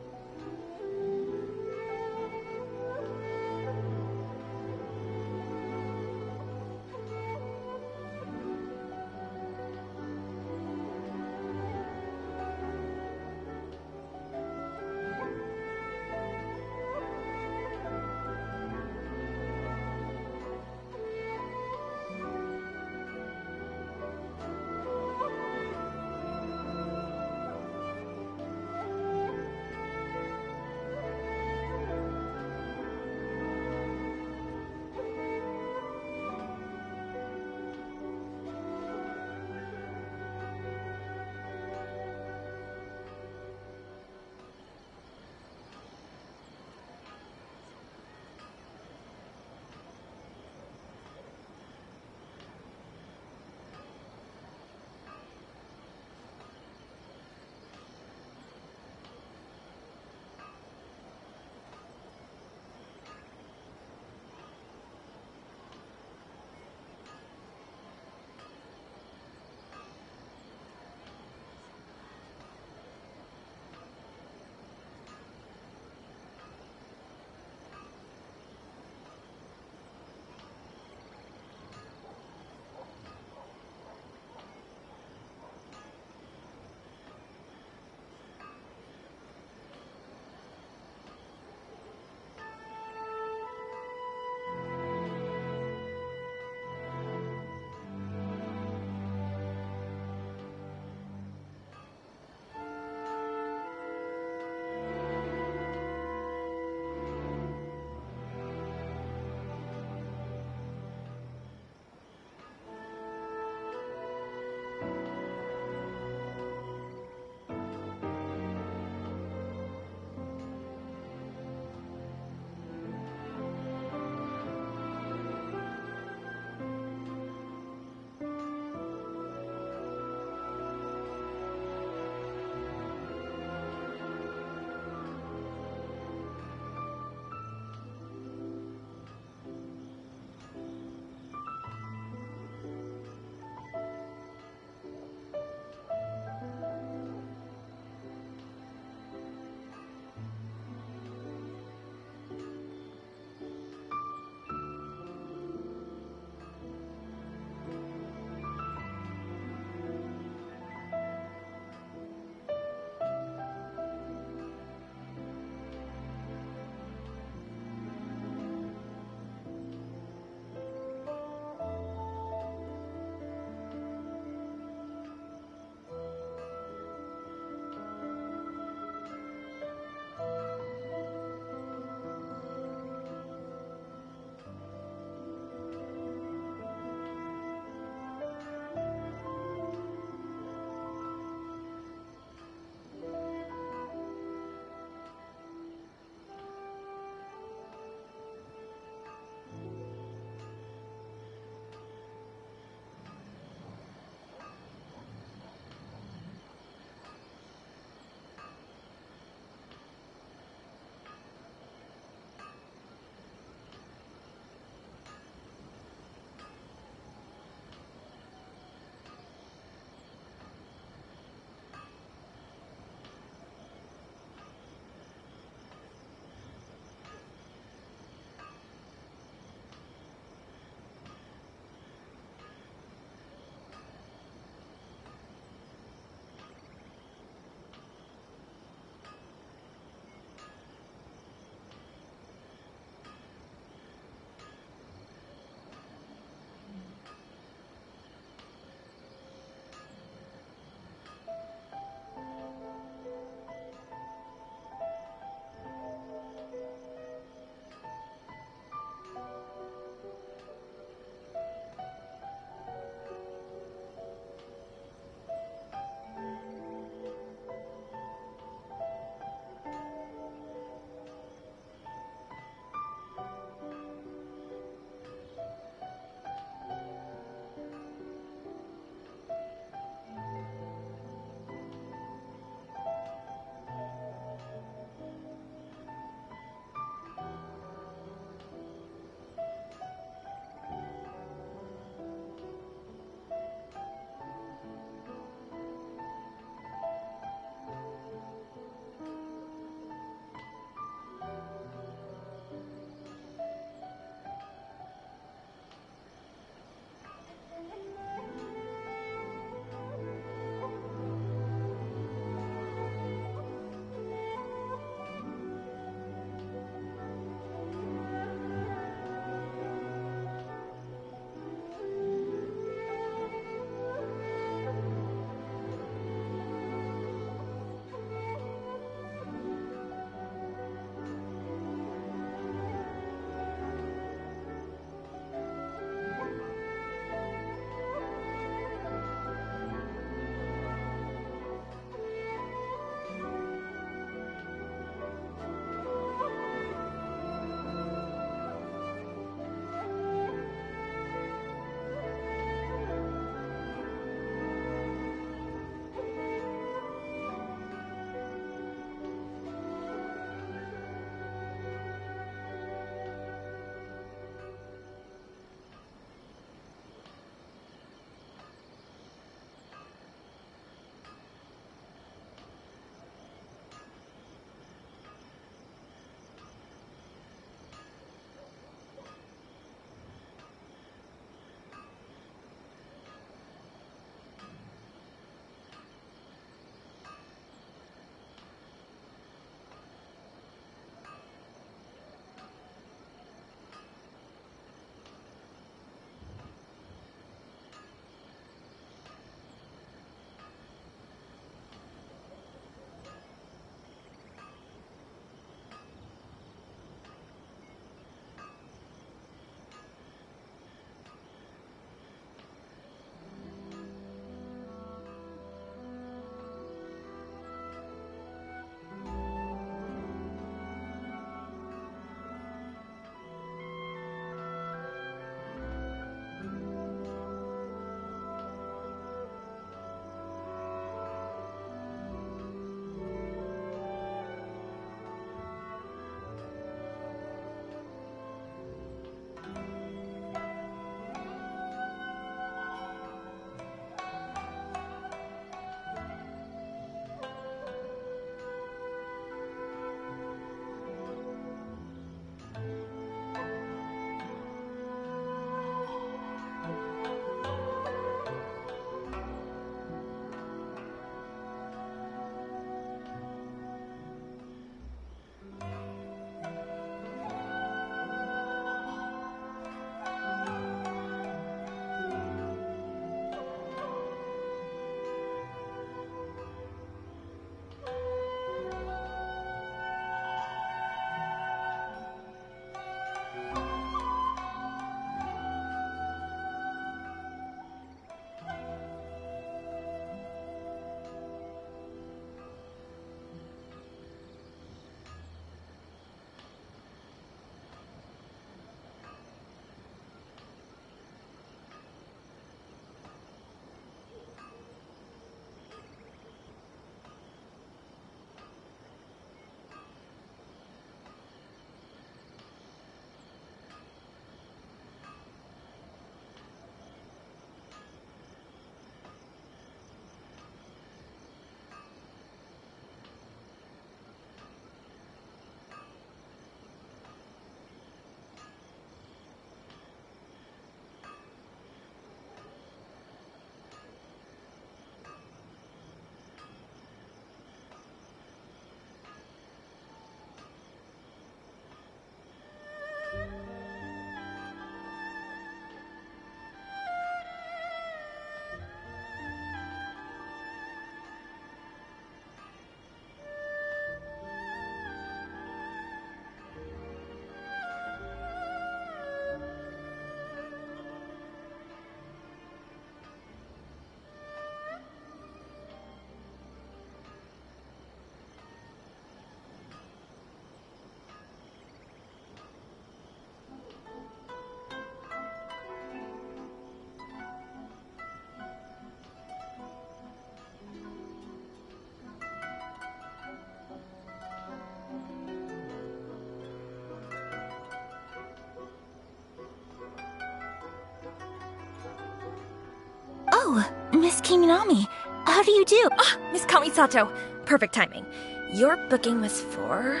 S2: Oh, Miss Kiminami. How do you do?
S12: Ah, Miss Kamisato. Perfect timing. Your booking was for...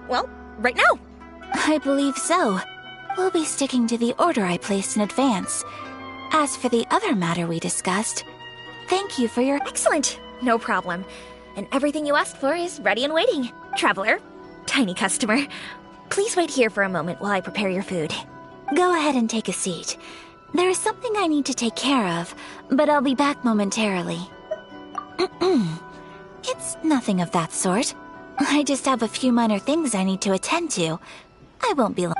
S12: well, right now.
S2: I believe so. We'll be sticking to the order I placed in advance. As for the other matter we discussed, thank you for your...
S12: Excellent. No problem. And everything you asked for is ready and waiting. Traveler, tiny customer, please wait here for a moment while I prepare your food.
S2: Go ahead and take a seat. There is something I need to take care of, but I'll be back momentarily. It's nothing of that sort. I just have a few minor things I need to attend to. I won't be long.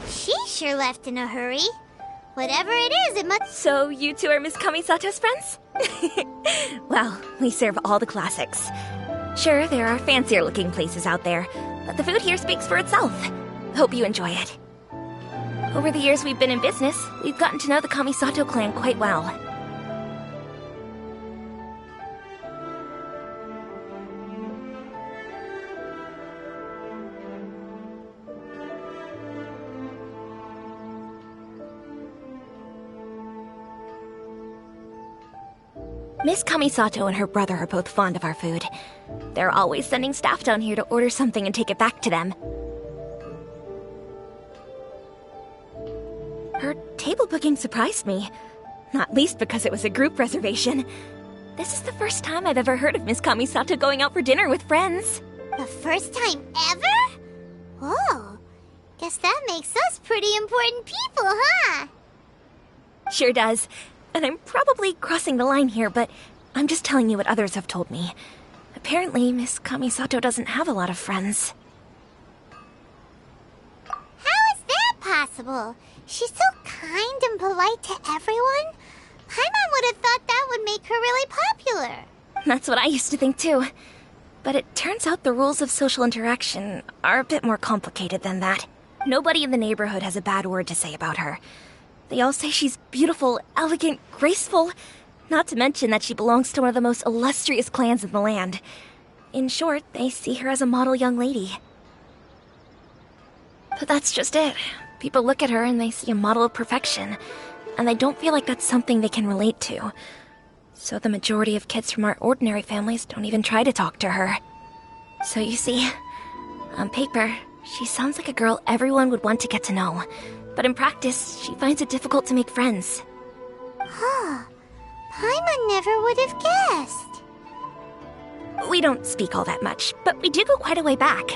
S3: She sure left in a hurry. Whatever it is, it must...
S12: So you two are Miss Kamisato's friends? Well, we serve all the classics. Sure, there are fancier looking places out there, but the food here speaks for itself. Hope you enjoy it. Over the years we've been in business, we've gotten to know the Kamisato clan quite well. Miss Kamisato and her brother are both fond of our food. They're always sending staff down here to order something and take it back to them. Her table booking surprised me, not least because it was a group reservation. This is the first time I've ever heard of Miss Kamisato going out for dinner with friends.
S3: The first time ever? Oh, guess that makes us pretty important people, huh?
S12: Sure does. And I'm probably crossing the line here, but I'm just telling you what others have told me. Apparently, Miss Kamisato doesn't have a lot of friends.
S3: How is that possible? She's so kind and polite to everyone. Paimon would have thought that would make her really popular.
S12: That's what I used to think too. But it turns out the rules of social interaction are a bit more complicated than that. Nobody in the neighborhood has a bad word to say about her. They all say she's beautiful, elegant, graceful, not to mention that she belongs to one of the most illustrious clans in the land. In short, they see her as a model young lady. But that's just it. People look at her and they see a model of perfection, and they don't feel like that's something they can relate to. So the majority of kids from our ordinary families don't even try to talk to her. So you see, on paper, she sounds like a girl everyone would want to get to know. But in practice, she finds it difficult to make friends.
S3: Huh. Paimon never would have guessed.
S12: We don't speak all that much, but we do go quite a way back.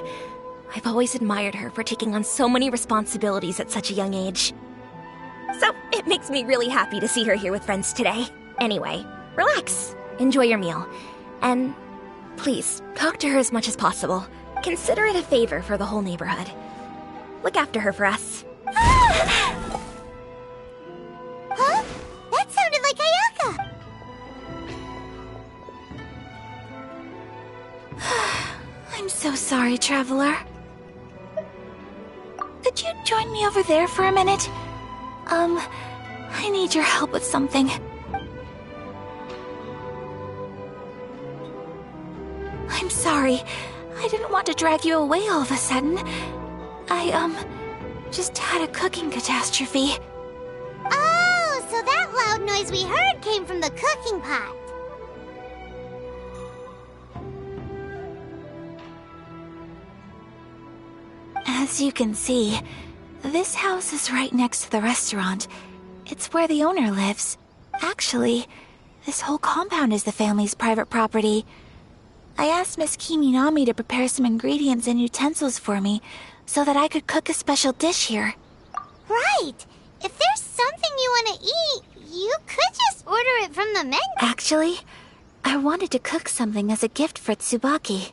S12: I've always admired her for taking on so many responsibilities at such a young age. So it makes me really happy to see her here with friends today. Anyway, relax, enjoy your meal, and please, talk to her as much as possible. Consider it a favor for the whole neighborhood. Look after her for us.
S3: Huh? That sounded like Ayaka!
S2: I'm so sorry, Traveler. Could you join me over there for a minute? I need your help with something. I'm sorry. I didn't want to drag you away all of a sudden. I, just had a cooking catastrophe.
S3: Oh, so that loud noise we heard came from the cooking pot.
S2: As you can see, this house is right next to the restaurant. It's where the owner lives. Actually, this whole compound is the family's private property. I asked Miss Kiminami to prepare some ingredients and utensils for me so that I could cook a special dish here.
S3: Right! If there's something you want to eat, you could just order it from the menu.
S2: Actually, I wanted to cook something as a gift for Tsubaki.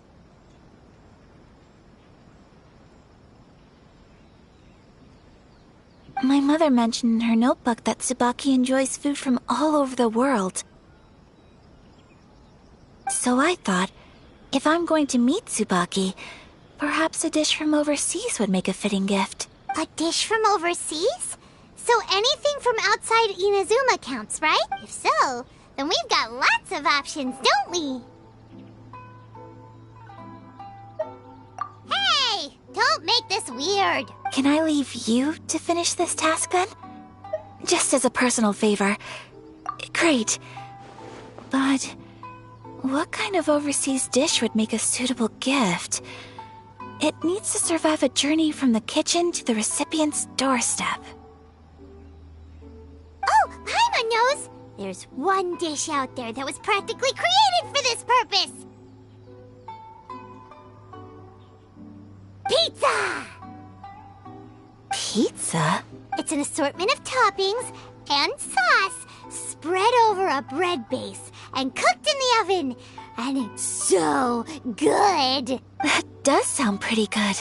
S2: My mother mentioned in her notebook that Tsubaki enjoys food from all over the world. So I thought, if I'm going to meet Tsubaki, perhaps a dish from overseas would make a fitting gift.
S3: A dish from overseas? So anything from outside Inazuma counts, right? If so, then we've got lots of options, don't we? Hey! Don't make this weird.
S2: Can I leave you to finish this task then? Just as a personal favor. Great. But what kind of overseas dish would make a suitable gift? It needs to survive a journey from the kitchen to the recipient's doorstep.
S3: Oh, Paimon knows! There's one dish out there that was practically created for this purpose! Pizza!
S2: Pizza?
S3: It's an assortment of toppings and sauce spread over a bread base and cooked in the oven. And it's so good!
S2: That does sound pretty good.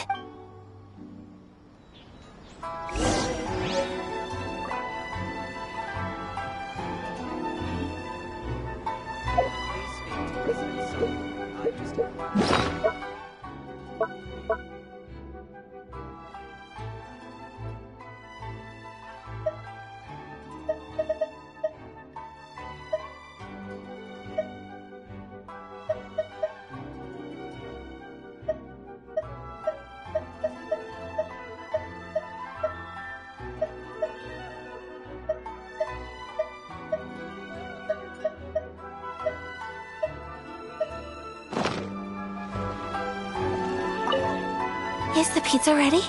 S2: Is the pizza ready?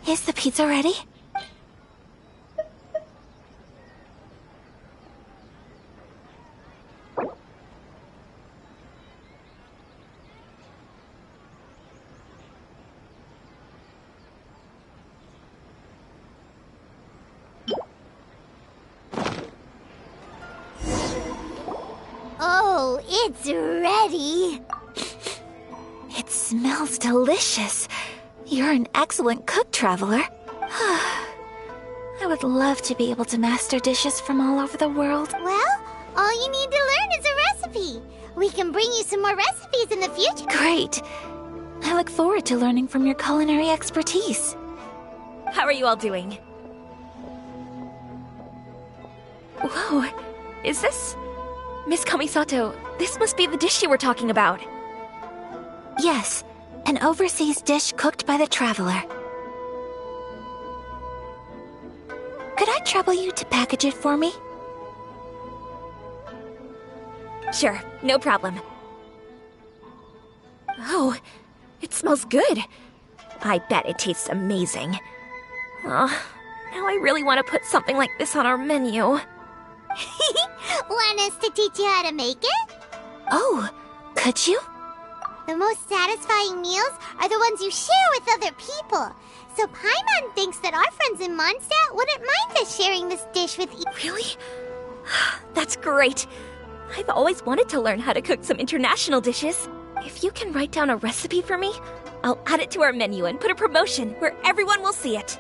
S2: Is the pizza ready?
S3: Oh, it's ready!
S2: It smells delicious. You're an excellent cook, Traveler. I would love to be able to master dishes from all over the world.
S3: Well, all you need to learn is a recipe. We can bring you some more recipes in the future.
S2: Great. I look forward to learning from your culinary expertise.
S12: How are you all doing? Whoa, is this... Miss Kamisato, this must be the dish you were talking about.
S2: Yes, an overseas dish cooked by the Traveler. Could I trouble you to package it for me?
S12: Sure, no problem. Oh, it smells good. I bet it tastes amazing. Oh, now I really want to put something like this on our menu.
S3: Want us to teach you how to make it?
S2: Oh, could you?
S3: The most satisfying meals are the ones you share with other people. So Paimon thinks that our friends in Mondstadt wouldn't mind us sharing this dish with you.
S12: Really? That's great. I've always wanted to learn how to cook some international dishes. If you can write down a recipe for me, I'll add it to our menu and put a promotion where everyone will see it.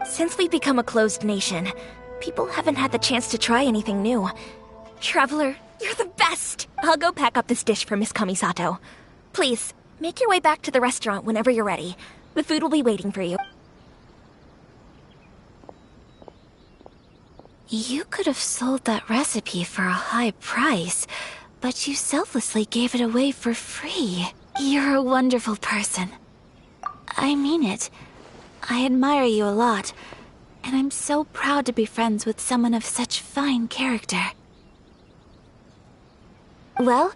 S12: Since we've become a closed nation, people haven't had the chance to try anything new. Traveler, you're the best! I'll go pack up this dish for Miss Kamisato. Please, make your way back to the restaurant whenever you're ready. The food will be waiting for you.
S2: You could have sold that recipe for a high price, but you selflessly gave it away for free. You're a wonderful person. I mean it. I admire you a lot, and I'm so proud to be friends with someone of such fine character. Well,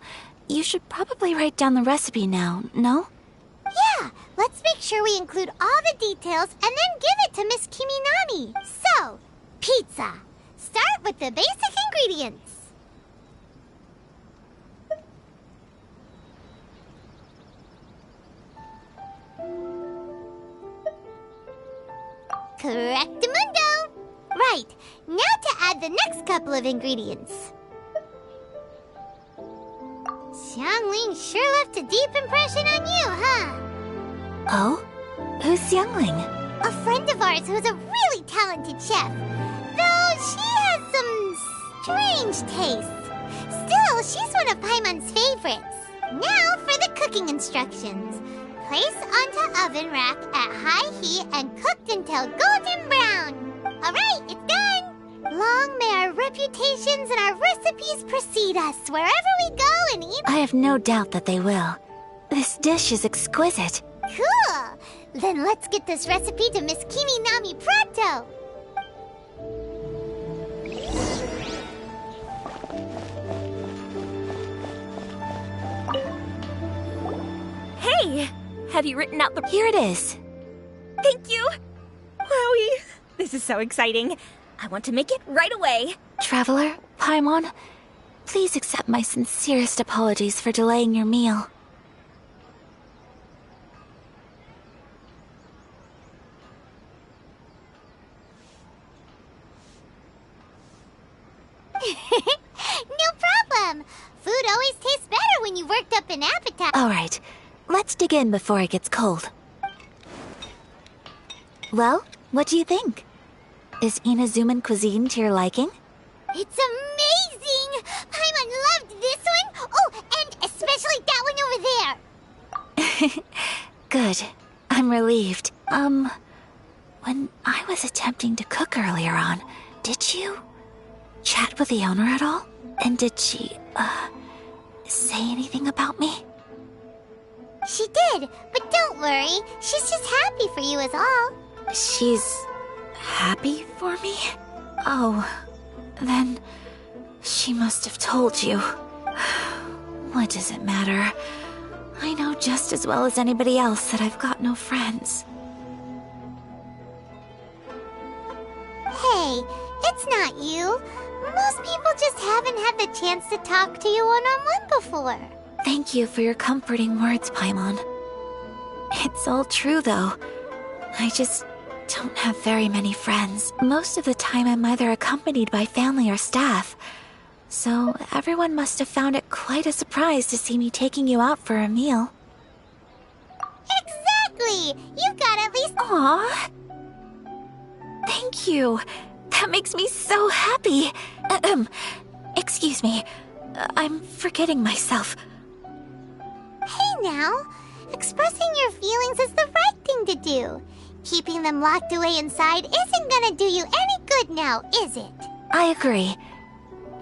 S2: you should probably write down the recipe now, no?
S3: Yeah, let's make sure we include all the details and then give it to Miss Kiminami. So, pizza. Start with the basic ingredients. Correctamundo. add the next couple of ingredients. Xiangling sure left a deep impression on you, huh?
S2: Oh? Who's Xiangling?
S3: A friend of ours who's a really talented chef. Though she has some strange tastes. Still, she's one of Paimon's favorites. Now for the cooking instructions. Place onto oven rack at high heat and cooked until golden brown. Alright, it's done! Long may our reputations and our recipes precede us wherever we go and eat.
S2: I have no doubt that they will. This dish is exquisite.
S3: Cool! Then let's get this recipe to Miss Kimi Nami pronto!
S12: Hey! Have you written out the...
S2: Here it is.
S12: Thank you! Wowie! This is so exciting. I want to make it right away.
S2: Traveler, Paimon, please accept my sincerest apologies for delaying your meal.
S3: No problem! Food always tastes better when you worked up an appetite.
S2: All right, let's dig in before it gets cold. Well, what do you think? Is Inazuman cuisine to your liking?
S3: It's amazing! Paimon loved this one! Oh, and especially that one over there!
S2: Good. I'm relieved. When I was attempting to cook earlier on, did you chat with the owner at all? And did she, say anything about me?
S3: She did, but don't worry. She's just happy for you is all.
S2: She's happy for me? Oh, then she must have told you. What does it matter? I know just as well as anybody else that I've got no friends.
S3: Hey, it's not you. Most people just haven't had the chance to talk to you one-on-one before.
S2: Thank you for your comforting words, Paimon. It's all true, though. I just don't have very many friends. Most of the time I'm either accompanied by family or staff. So everyone must have found it quite a surprise to see me taking you out for a meal.
S3: Exactly! You've got at least...
S2: Aww. Thank you. That makes me so happy. Excuse me. I'm forgetting myself.
S3: Hey now, expressing your feelings is the right thing to do. Keeping them locked away inside isn't gonna do you any good now, is it?
S2: I agree.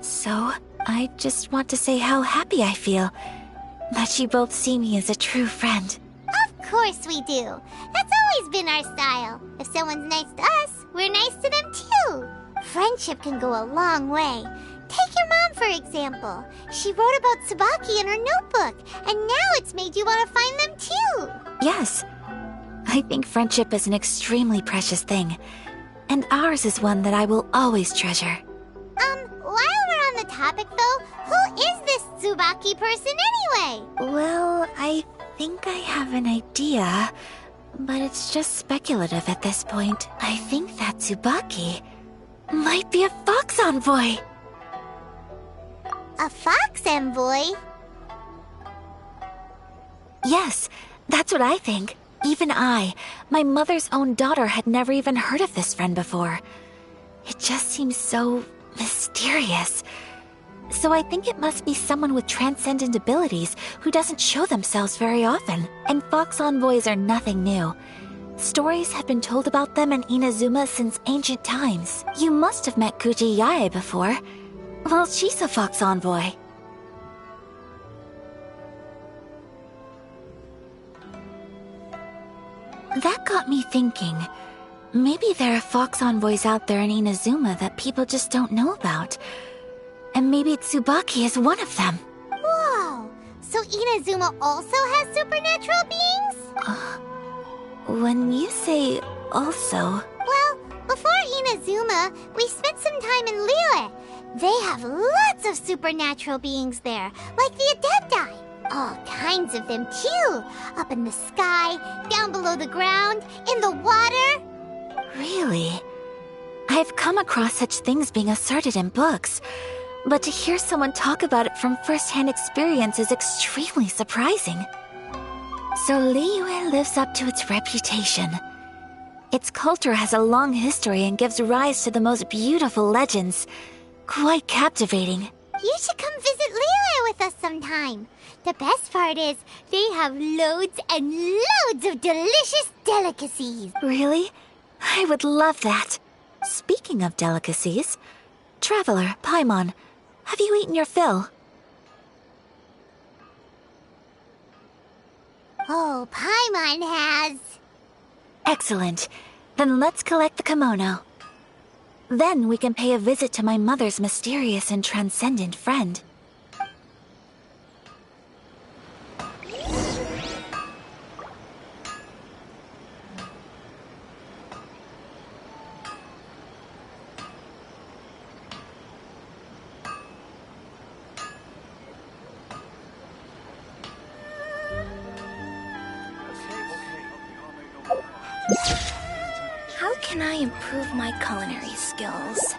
S2: So, I just want to say how happy I feel that you both see me as a true friend.
S3: Of course we do. That's always been our style. If someone's nice to us, we're nice to them too. Friendship can go a long way. Take your mom, for example. She wrote about Tsubaki in her notebook, and now it's made you want to find them too.
S2: Yes. I think friendship is an extremely precious thing, and ours is one that I will always treasure.
S3: While we're on the topic though, who is this Tsubaki person anyway?
S2: Well, I think I have an idea, but it's just speculative at this point. I think that Tsubaki might be a fox envoy.
S3: A fox envoy?
S2: Yes, that's what I think. Even I, my mother's own daughter, had never even heard of this friend before. It just seems so mysterious. So I think it must be someone with transcendent abilities who doesn't show themselves very often. And fox envoys are nothing new. Stories have been told about them in Inazuma since ancient times. You must have met Kuji Yae before. Well, she's a fox envoy. That got me thinking. Maybe there are fox envoys out there in Inazuma that people just don't know about. And maybe Tsubaki is one of them.
S3: Whoa! So Inazuma also has supernatural beings?
S2: When you say also...
S3: Well, before Inazuma, we spent some time in Liyue. They have lots of supernatural beings there, like the Adepti. All kinds of them, too. Up in the sky, down below the ground, in the water.
S2: Really? I've come across such things being asserted in books, but to hear someone talk about it from first-hand experience is extremely surprising. So Liyue lives up to its reputation. Its culture has a long history and gives rise to the most beautiful legends. Quite captivating.
S3: You should come visit Liyue with us sometime. The best part is, they have loads and loads of delicious delicacies.
S2: Really? I would love that. Speaking of delicacies, Traveler, Paimon, have you eaten your fill?
S3: Oh, Paimon has.
S2: Excellent. Then let's collect the kimono. Then we can pay a visit to my mother's mysterious and transcendent friend.
S12: How can I improve my culinary skills?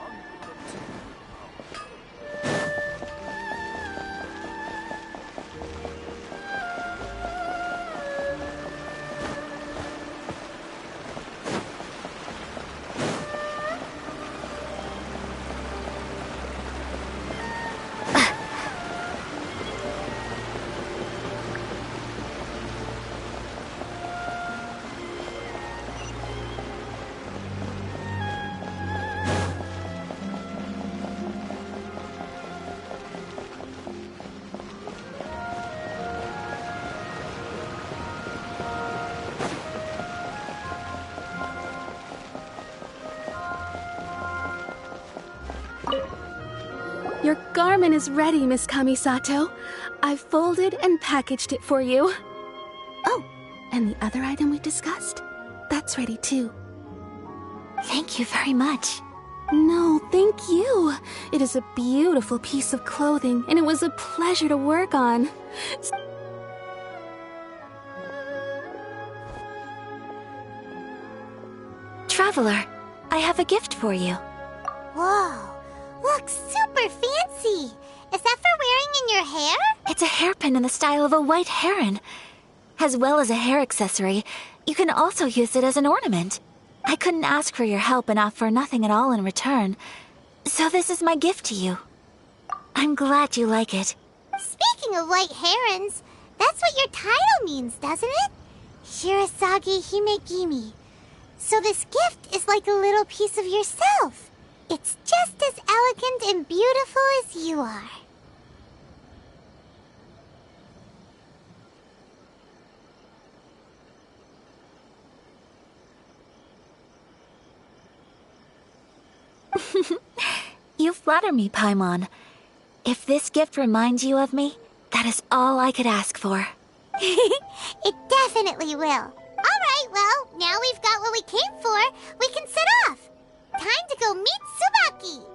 S6: Your garment is ready, Miss Kamisato. I've folded and packaged it for you. Oh, and the other item we discussed? That's ready too.
S2: Thank you very much.
S6: No, thank you. It is a beautiful piece of clothing, and it was a pleasure to work on.
S2: Traveler, I have a gift for you.
S3: Whoa, looks super fancy. Is that for wearing in your hair?
S2: It's a hairpin in the style of a white heron. As well as a hair accessory, you can also use it as an ornament. I couldn't ask for your help and offer nothing at all in return. So this is my gift to you. I'm glad you like it.
S3: Speaking of white herons, that's what your title means, doesn't it? Shirasagi Himegimi. So this gift is like a little piece of yourself. It's just as elegant and beautiful as you are.
S2: You flatter me, Paimon. If this gift reminds you of me, that is all I could ask for.
S3: It definitely will. Alright, well, now we've got what we came for. We can set off. Time to go meet Tsubaki.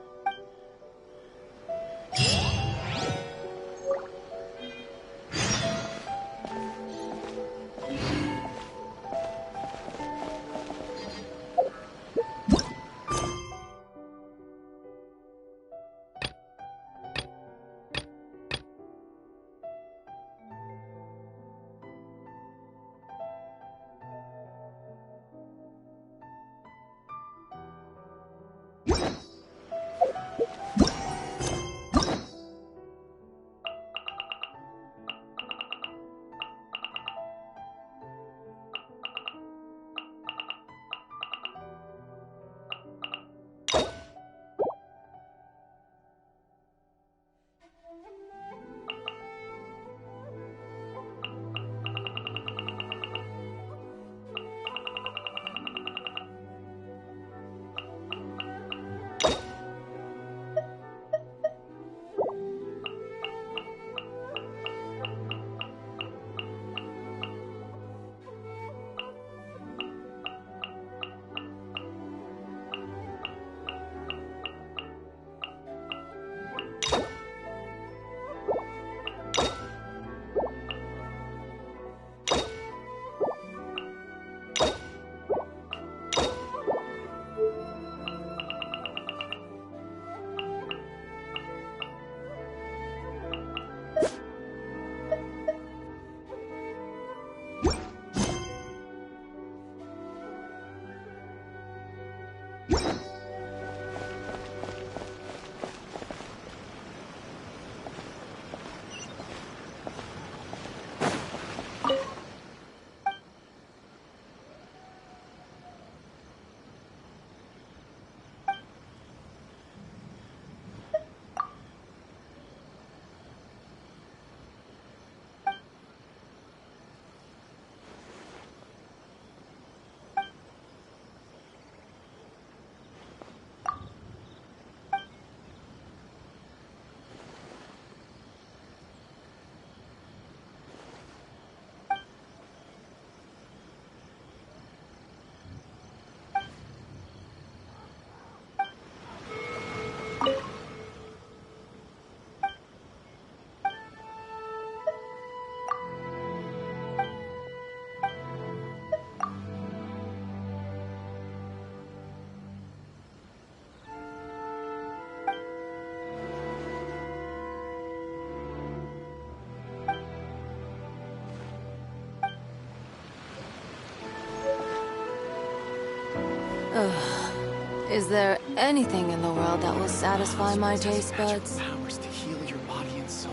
S13: Is there anything in the world that will satisfy my taste buds?
S10: Powers to heal your body and soul.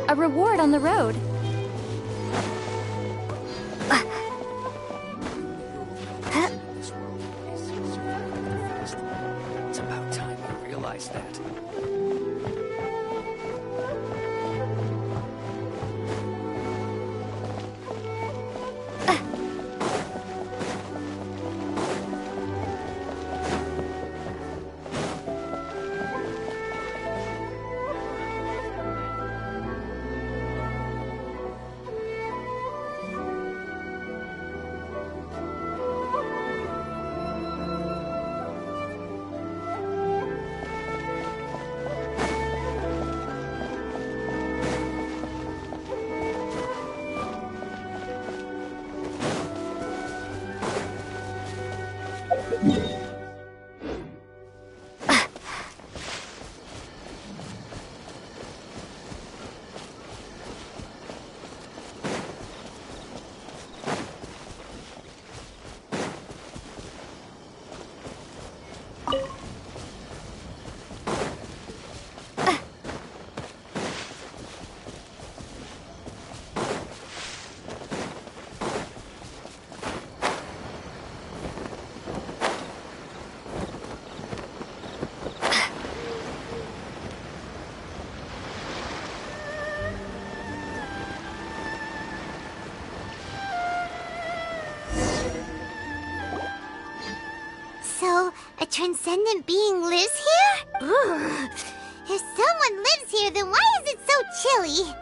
S6: A reward on the road.
S7: It's about time you realize that.
S3: So, a transcendent being lives here? Ugh. If someone lives here, then why is it so chilly?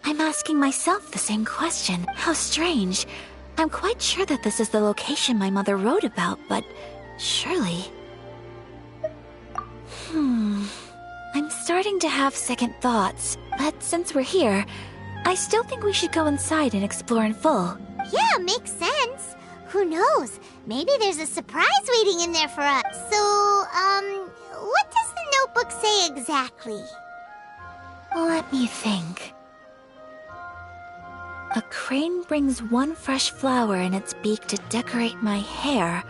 S2: I'm asking myself the same question. How strange. I'm quite sure that this is the location my mother wrote about, but surely... I'm starting to have second thoughts, but since we're here, I still think we should go inside and explore in full.
S3: Yeah, makes sense. Who knows? Maybe there's a surprise waiting in there for us. So, what does the notebook say exactly?
S2: Let me think. A crane brings one fresh flower in its beak to decorate my hair,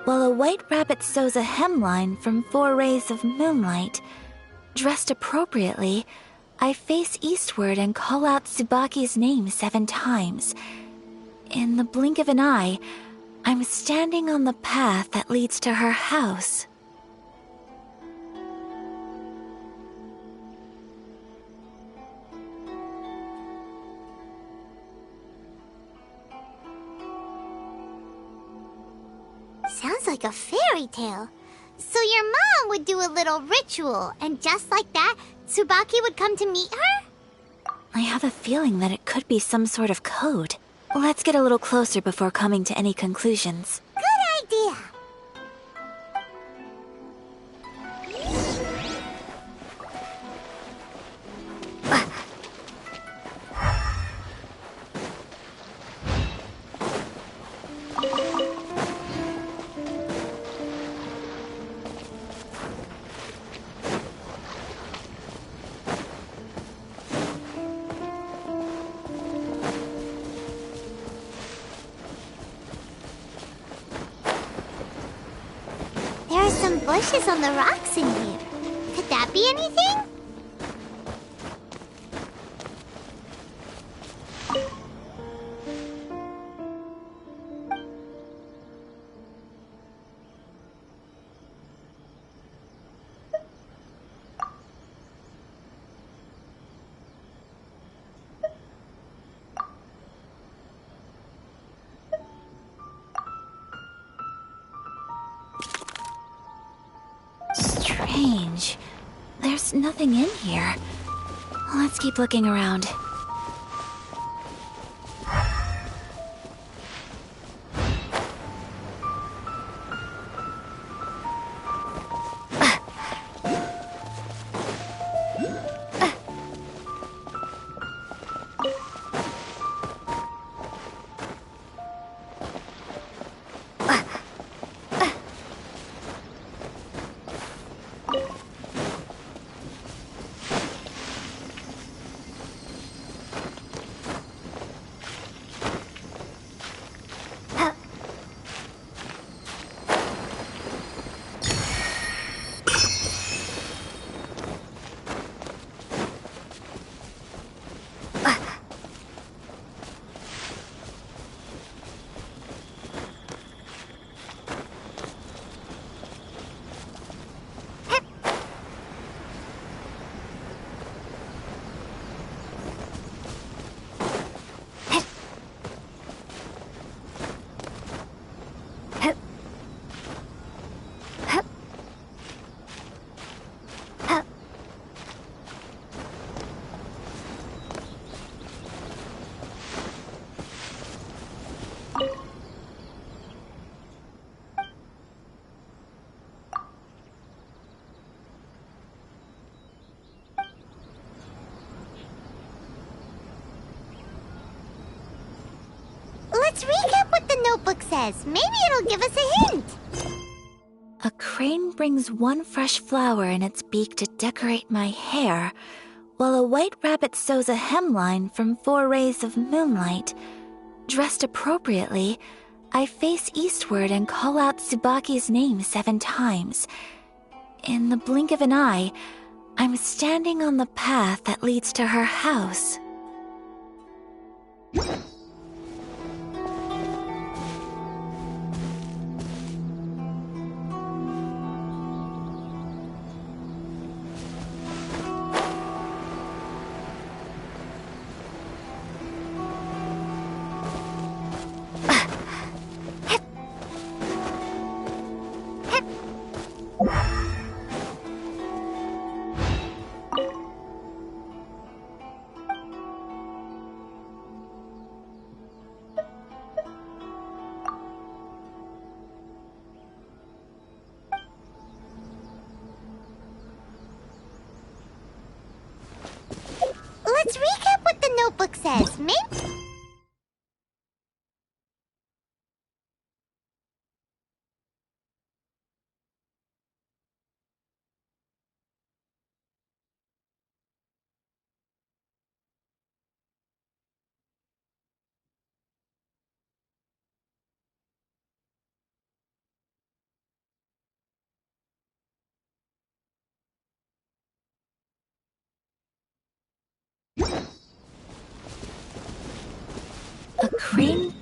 S2: while a white rabbit sews a hemline from 4 rays of moonlight. Dressed appropriately, I face eastward and call out Tsubaki's name 7 times. In the blink of an eye, I'm standing on the path that leads to her house.
S3: Sounds like a fairy tale. So your mom would do a little ritual, and just like that, Tsubaki would come to meet her?
S2: I have a feeling that it could be some sort of code. Let's get a little closer before coming to any conclusions.
S3: Good idea. There are some bushes on the rocks in here. Could that be anything?
S2: Strange. There's nothing in here. Let's keep looking around. Let's recap what the notebook says. Maybe it'll give us a hint. A crane brings one fresh flower in its beak to decorate my hair, while a white rabbit sews a hemline from 4 rays of moonlight. Dressed appropriately, I face eastward and call out Tsubaki's name 7 times. In the blink of an eye, I'm standing on the path that leads to her house.
S3: Let's recap what the notebook says. Maybe...
S2: A crane?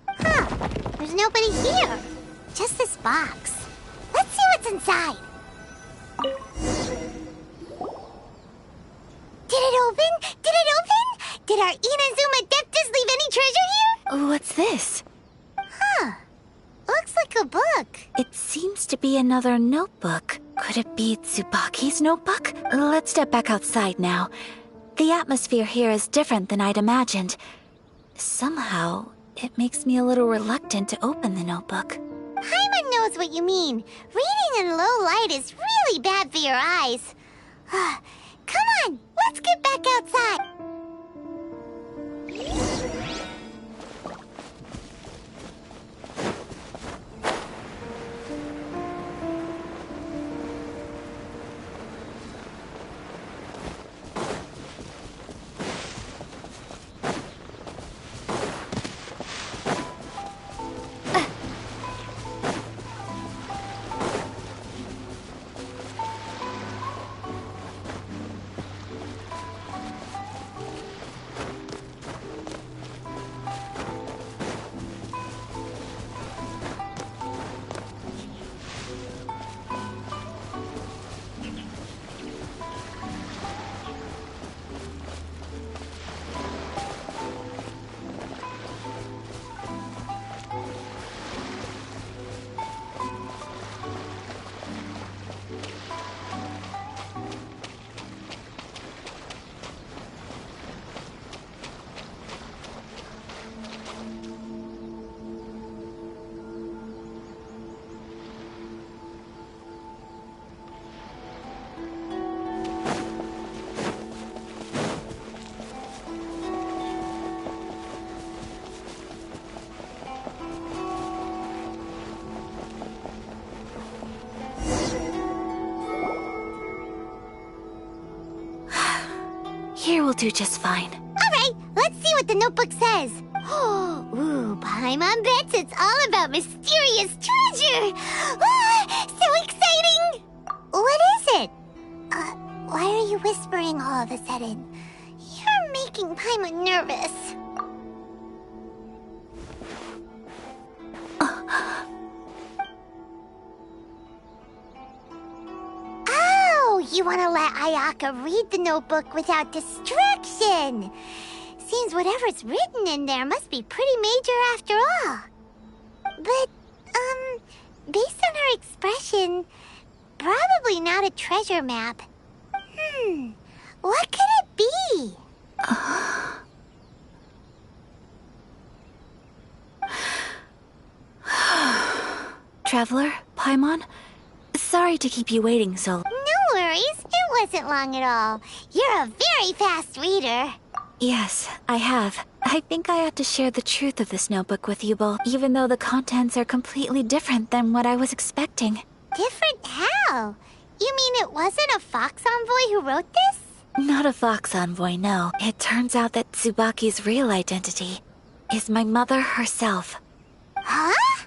S3: Huh. There's nobody here. Just this box. Let's see what's inside. Did it open? Did it open? Did our Inazuma Adeptus leave any treasure here?
S2: What's this?
S3: Huh. Looks like a book.
S2: It seems to be another notebook. Could it be Tsubaki's notebook? Let's step back outside now. The atmosphere here is different than I'd imagined. Somehow, it makes me a little reluctant to open the notebook.
S3: Paimon knows what you mean. Reading in low light is really bad for your eyes. Come on, let's get back outside.
S2: Here will do just fine.
S3: Alright, let's see what the notebook says. Ooh, Paimon bets it's all about mysterious treasure. So exciting! What is it? Why are you whispering all of a sudden? You're making Paimon nervous. You want to let Ayaka read the notebook without distraction. Seems whatever's written in there must be pretty major after all. But, based on her expression, probably not a treasure map. What could it be?
S2: Traveler, Paimon, sorry to keep you waiting so long.
S3: No worries, it wasn't long at all. You're a very fast reader.
S2: Yes, I have. I think I ought to share the truth of this notebook with you both, even though the contents are completely different than what I was expecting.
S3: Different how? You mean it wasn't a Fox Envoy who wrote this?
S2: Not a Fox Envoy, no. It turns out that Tsubaki's real identity is my mother herself.
S3: Huh?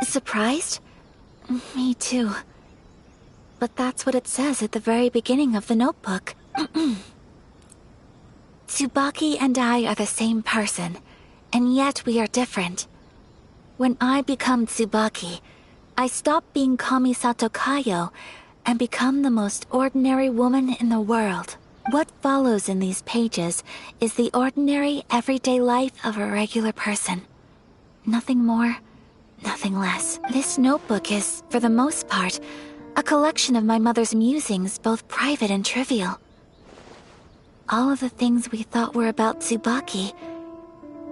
S2: Surprised? Me too. But that's what it says at the very beginning of the notebook. Tsubaki and I are the same person, and yet we are different. When I become Tsubaki, I stop being Kamisato Kayo and become the most ordinary woman in the world. What follows in these pages is the ordinary, everyday life of a regular person. Nothing more, nothing less. This notebook is, for the most part, a collection of my mother's musings, both private and trivial. All of the things we thought were about Tsubaki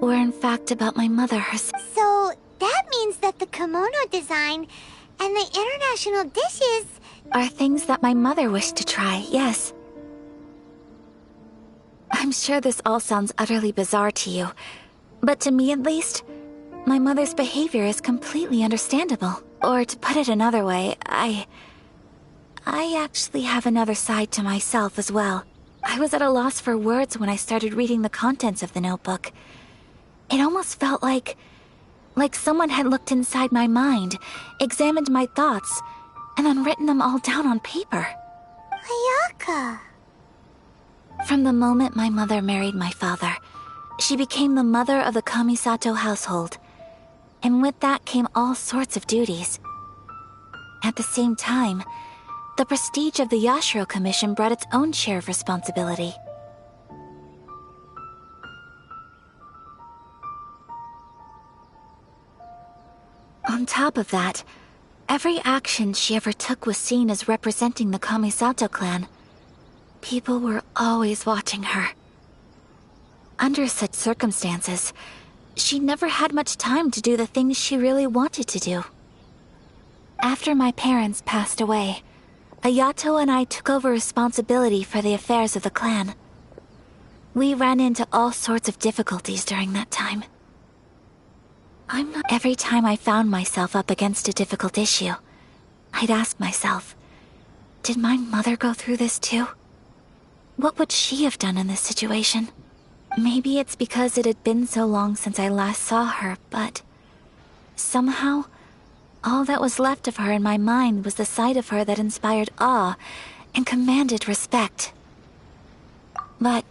S2: were in fact about my mother herself.
S3: So that means that the kimono design and the international dishes
S2: are things that my mother wished to try, yes. I'm sure this all sounds utterly bizarre to you, but to me at least, my mother's behavior is completely understandable. Or to put it another way, I actually have another side to myself as well. I was at a loss for words when I started reading the contents of the notebook. It almost felt like someone had looked inside my mind, examined my thoughts, and then written them all down on paper.
S3: Ayaka.
S2: From the moment my mother married my father, she became the mother of the Kamisato household. And with that came all sorts of duties. At the same time, the prestige of the Yashiro Commission brought its own share of responsibility. On top of that, every action she ever took was seen as representing the Kamisato clan. People were always watching her. Under such circumstances, she never had much time to do the things she really wanted to do. After my parents passed away, Ayato and I took over responsibility for the affairs of the clan. We ran into all sorts of difficulties during that time. Every time I found myself up against a difficult issue, I'd ask myself, did my mother go through this too? What would she have done in this situation? Maybe it's because it had been so long since I last saw her, but somehow, all that was left of her in my mind was the sight of her that inspired awe and commanded respect. But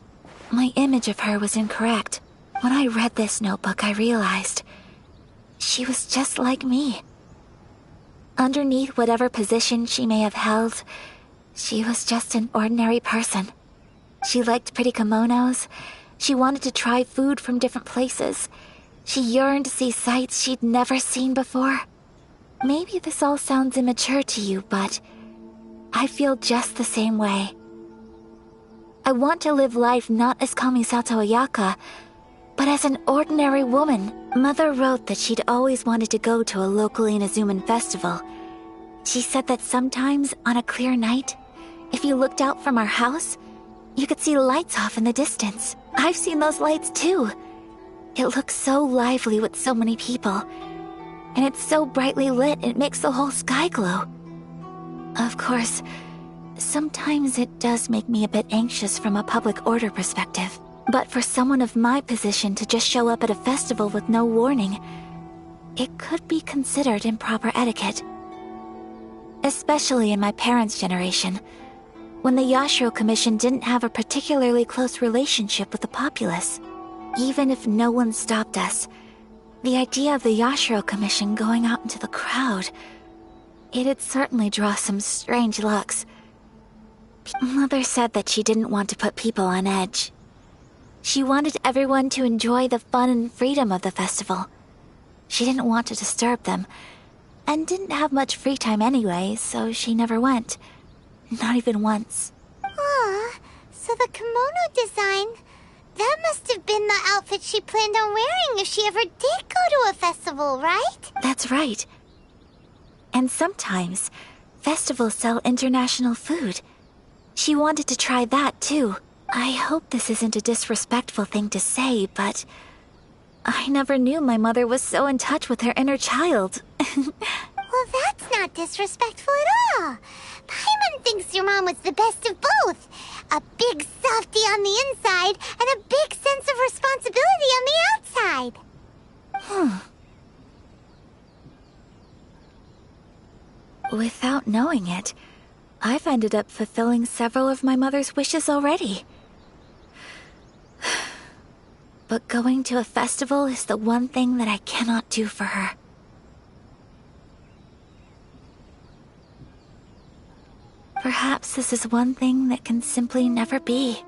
S2: my image of her was incorrect. When I read this notebook, I realized she was just like me. Underneath whatever position she may have held, she was just an ordinary person. She liked pretty kimonos. She wanted to try food from different places. She yearned to see sights she'd never seen before. Maybe this all sounds immature to you, but I feel just the same way. I want to live life not as Kamisato Ayaka, but as an ordinary woman. Mother wrote that she'd always wanted to go to a local Inazuman festival. She said that sometimes, on a clear night, if you looked out from our house, you could see lights off in the distance. I've seen those lights too. It looks so lively with so many people. And it's so brightly lit, it makes the whole sky glow. Of course, sometimes it does make me a bit anxious from a public order perspective. But for someone of my position to just show up at a festival with no warning, it could be considered improper etiquette. Especially in my parents' generation, when the Yashiro Commission didn't have a particularly close relationship with the populace. Even if no one stopped us, the idea of the Yashiro Commission going out into the crowd, it'd certainly draw some strange looks. Mother said that she didn't want to put people on edge. She wanted everyone to enjoy the fun and freedom of the festival. She didn't want to disturb them, and didn't have much free time anyway, so she never went. Not even once.
S3: Aw, so the kimono design, that must have been the outfit she planned on wearing if she ever did go to a festival, right?
S2: That's right. And sometimes, festivals sell international food. She wanted to try that too. I hope this isn't a disrespectful thing to say, but I never knew my mother was so in touch with her inner child.
S3: Well, that's not disrespectful at all. Paimon thinks your mom was the best of both. A big softie on the inside and a big sense of responsibility on the outside.
S2: Without knowing it, I've ended up fulfilling several of my mother's wishes already. But going to a festival is the one thing that I cannot do for her. Perhaps this is one thing that can simply never be.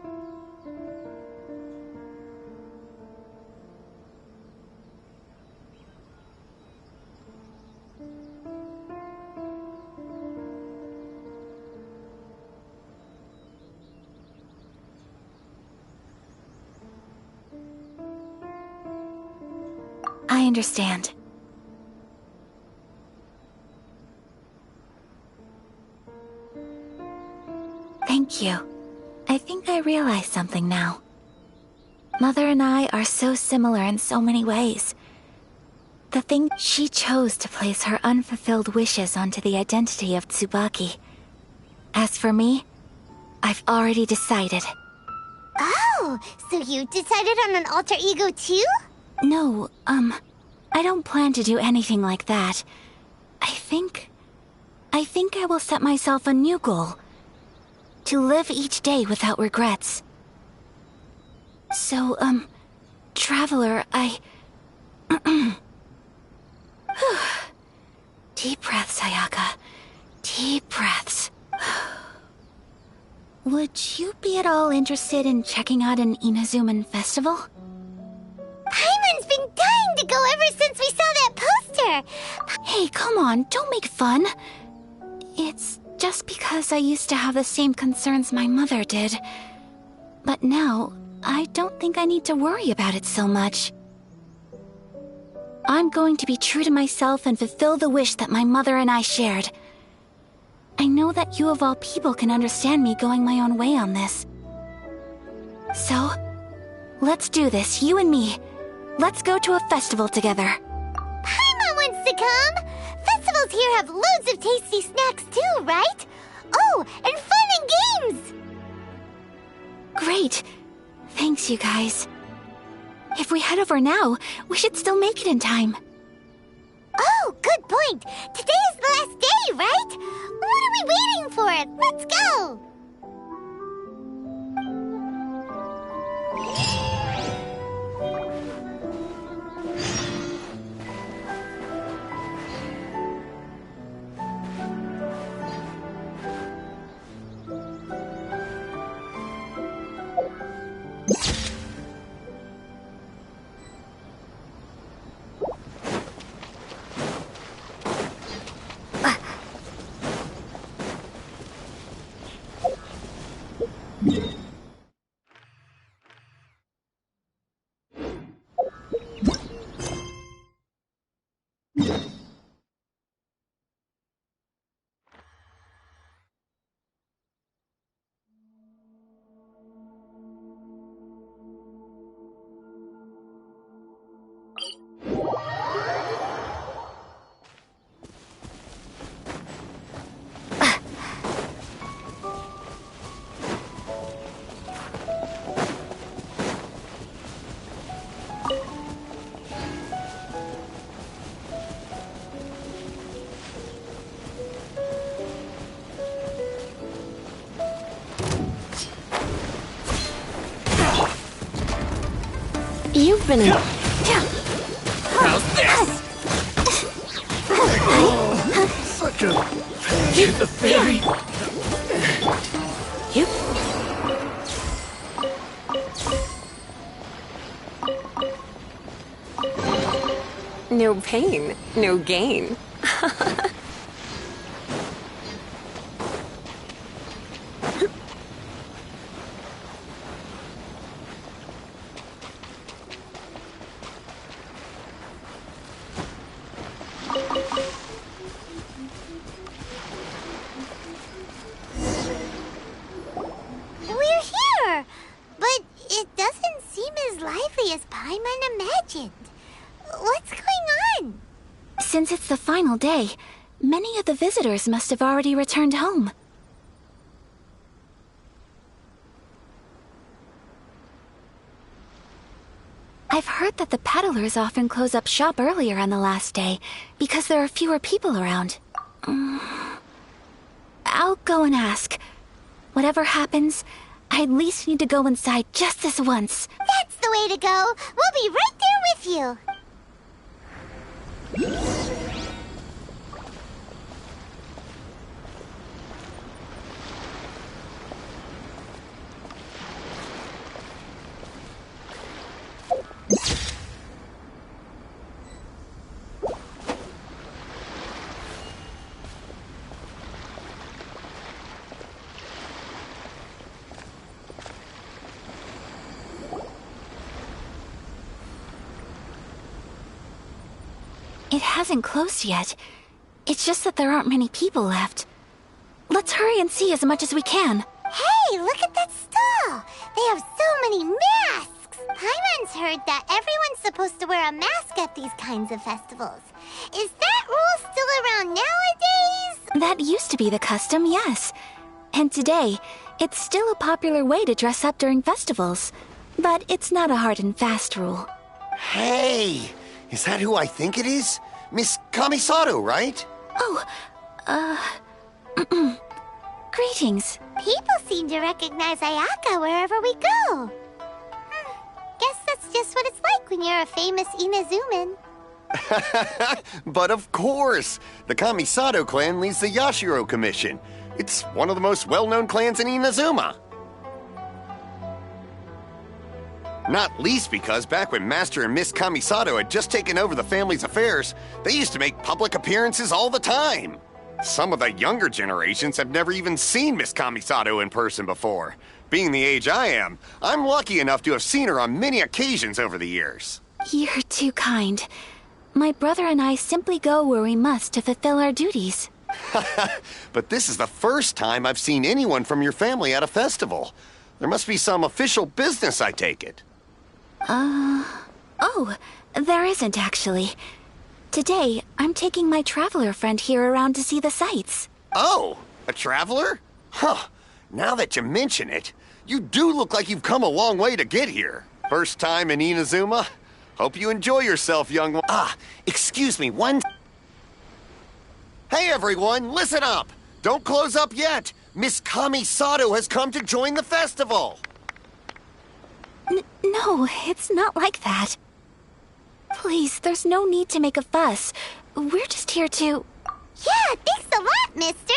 S2: I understand. Thank you. I think I realize something now. Mother and I are so similar in so many ways. The thing she chose to place her unfulfilled wishes onto the identity of Tsubaki. As for me, I've already decided.
S3: Oh, so you decided on an alter ego too?
S2: No, I don't plan to do anything like that. I think I will set myself a new goal. To live each day without regrets. So, Traveler, Deep breaths, Ayaka. Deep breaths. Would you be at all interested in checking out an Inazuman festival?
S3: Paimon's been dying to go ever since we saw that poster!
S2: Hey, come on, don't make fun. It's just because I used to have the same concerns my mother did. But now, I don't think I need to worry about it so much. I'm going to be true to myself and fulfill the wish that my mother and I shared. I know that you of all people can understand me going my own way on this. So, let's do this, you and me. Let's go to a festival together.
S3: Paimon wants to come! Festivals here have loads of tasty snacks too, right? Oh, and fun and games!
S2: Great. Thanks, you guys. If we head over now, we should still make it in time.
S3: Oh, good point! Today is the last day, right? What are we waiting for? Let's go!
S5: You've been in...
S9: How's this?
S10: Such a...
S9: Get the fairy!
S5: Yep. No pain, no gain.
S2: Since it's the final day, many of the visitors must have already returned home. I've heard that the peddlers often close up shop earlier on the last day because there are fewer people around. I'll go and ask. Whatever happens, I at least need to go inside just this once.
S3: That's the way to go. We'll be right there with you.
S2: It hasn't closed yet. It's just that there aren't many people left. Let's hurry and see as much as we can.
S3: Hey, look at that stall! They have so many masks! Paimon's heard that everyone's supposed to wear a mask at these kinds of festivals. Is that rule still around nowadays?
S2: That used to be the custom, yes. And today, it's still a popular way to dress up during festivals. But it's not a hard and fast rule.
S14: Hey! Is that who I think it is? Miss Kamisato, right?
S2: Oh, greetings.
S3: People seem to recognize Ayaka wherever we go. Guess that's just what it's like when you're a famous Inazuman.
S14: But of course! The Kamisato clan leads the Yashiro Commission. It's one of the most well-known clans in Inazuma. Not least because back when Master and Miss Kamisato had just taken over the family's affairs, they used to make public appearances all the time. Some of the younger generations have never even seen Miss Kamisato in person before. Being the age I am, I'm lucky enough to have seen her on many occasions over the years.
S2: You're too kind. My brother and I simply go where we must to fulfill our duties.
S14: But this is the first time I've seen anyone from your family at a festival. There must be some official business, I take it.
S2: Oh, there isn't actually. Today, I'm taking my traveler friend here around to see the sights.
S14: Oh, a traveler? Huh. Now that you mention it, you do look like you've come a long way to get here. First time in Inazuma? Hope you enjoy yourself, young one. Excuse me, one... Hey everyone, listen up! Don't close up yet! Miss Kamisato has come to join the festival!
S2: No, it's not like that. Please, there's no need to make a fuss. We're just here to...
S3: Yeah, thanks a lot, mister.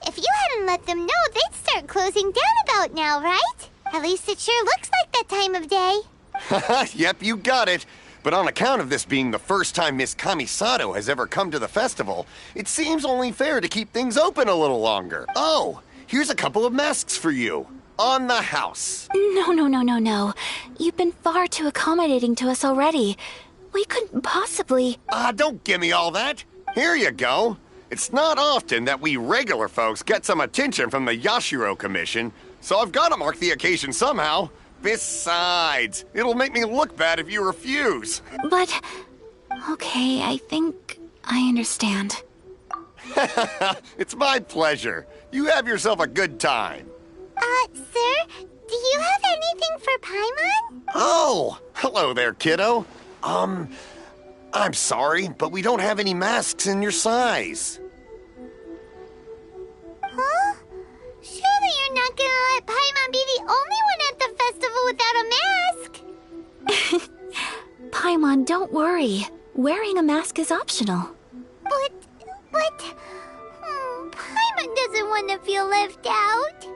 S3: If you hadn't let them know, they'd start closing down about now, right? At least it sure looks like that time of day.
S14: Yep, you got it. But on account of this being the first time Miss Kamisato has ever come to the festival, it seems only fair to keep things open a little longer. Oh, here's a couple of masks for you. On the house.
S2: No. You've been far too accommodating to us already. We couldn't possibly...
S14: Don't give me all that. Here you go. It's not often that we regular folks get some attention from the Yashiro Commission, so I've got to mark the occasion somehow. Besides, it'll make me look bad if you refuse.
S2: But... Okay, I think I understand.
S14: It's my pleasure. You have yourself a good time.
S3: Sir, do you have anything for Paimon?
S14: Oh, hello there, kiddo. I'm sorry, but we don't have any masks in your size.
S3: Huh? Surely you're not gonna let Paimon be the only one at the festival without a mask?
S2: Paimon, don't worry. Wearing a mask is optional.
S3: But... Paimon doesn't want to feel left out.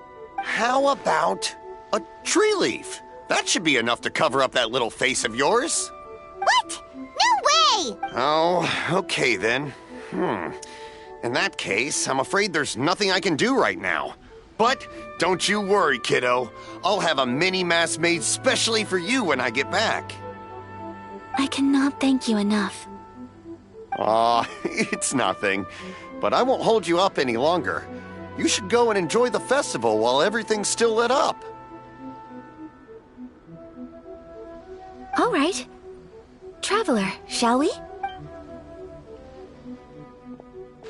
S14: How about a tree leaf? That should be enough to cover up that little face of yours.
S3: What? No way!
S14: Oh, okay then. In that case, I'm afraid there's nothing I can do right now. But don't you worry, kiddo. I'll have a mini mask made specially for you when I get back.
S2: I cannot thank you enough.
S14: Aw, it's nothing. But I won't hold you up any longer. You should go and enjoy the festival while everything's still lit up.
S2: All right. Traveler, shall we?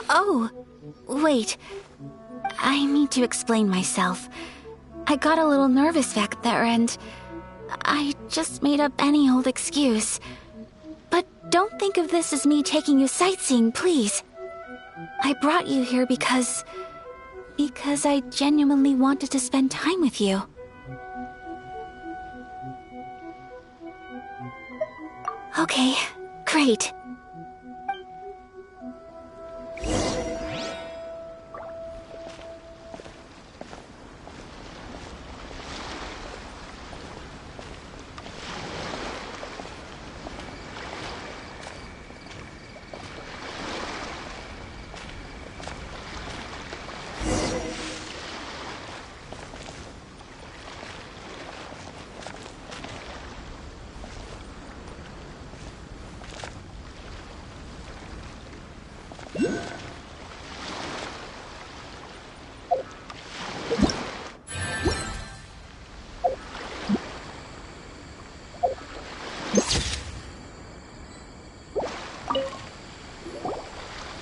S2: Oh, wait. I need to explain myself. I got a little nervous back there and I just made up any old excuse. But don't think of this as me taking you sightseeing, please. I brought you here because I genuinely wanted to spend time with you. Okay, great.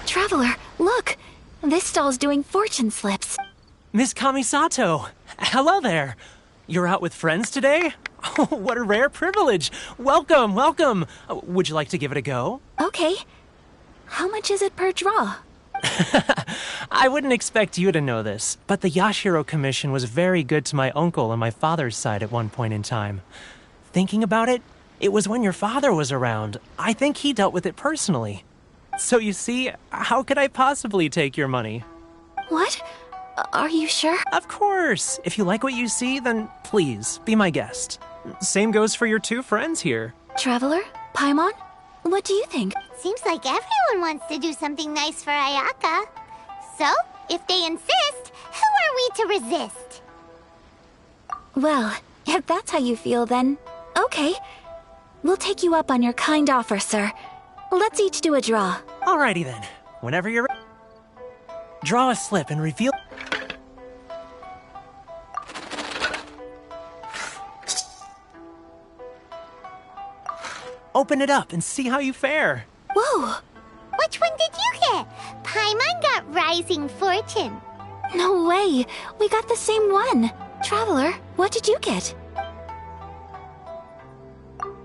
S2: Traveler, look! This stall's doing fortune slips.
S15: Miss Kamisato! Hello there! You're out with friends today? Oh, what a rare privilege! Welcome, welcome! Would you like to give it a go?
S2: Okay. How much is it per draw?
S15: I wouldn't expect you to know this, but the Yashiro Commission was very good to my uncle on my father's side at one point in time. Thinking about it, it was when your father was around. I think he dealt with it personally. So you see, how could I possibly take your money?
S2: What? Are you sure?
S15: Of course! If you like what you see, then please, be my guest. Same goes for your two friends here.
S2: Traveler? Paimon? What do you think?
S3: Seems like everyone wants to do something nice for Ayaka. So, if they insist, who are we to resist?
S2: Well, if that's how you feel, then okay. We'll take you up on your kind offer, sir. Let's each do a draw.
S15: Alrighty then. Whenever you're ready. Draw a slip and reveal... Open it up and see how you fare.
S2: Whoa!
S3: Which one did you get? Paimon got Rising Fortune.
S2: No way! We got the same one! Traveler, what did you get?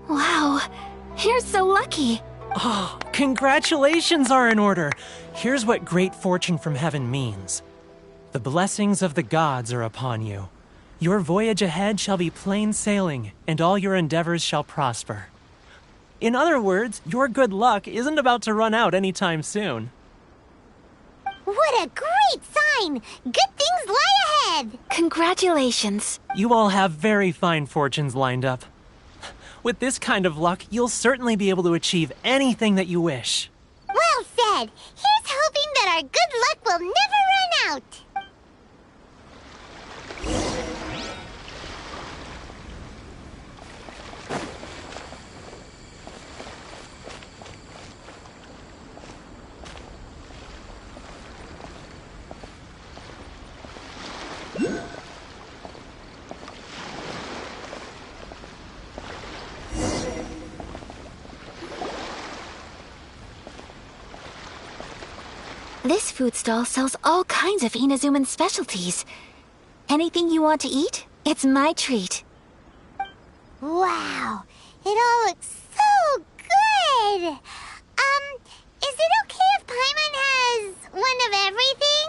S2: Wow, you're so lucky!
S15: Oh, congratulations are in order. Here's what great fortune from heaven means. The blessings of the gods are upon you. Your voyage ahead shall be plain sailing, and all your endeavors shall prosper. In other words, your good luck isn't about to run out anytime soon.
S3: What a great sign! Good things lie ahead!
S2: Congratulations.
S15: You all have very fine fortunes lined up. With this kind of luck, you'll certainly be able to achieve anything that you wish.
S3: Well said! Here's hoping that our good luck will never run out!
S2: This food stall sells all kinds of Inazuman specialties. Anything you want to eat, it's my treat.
S3: Wow, it all looks so good! Is it okay if Paimon has one of everything?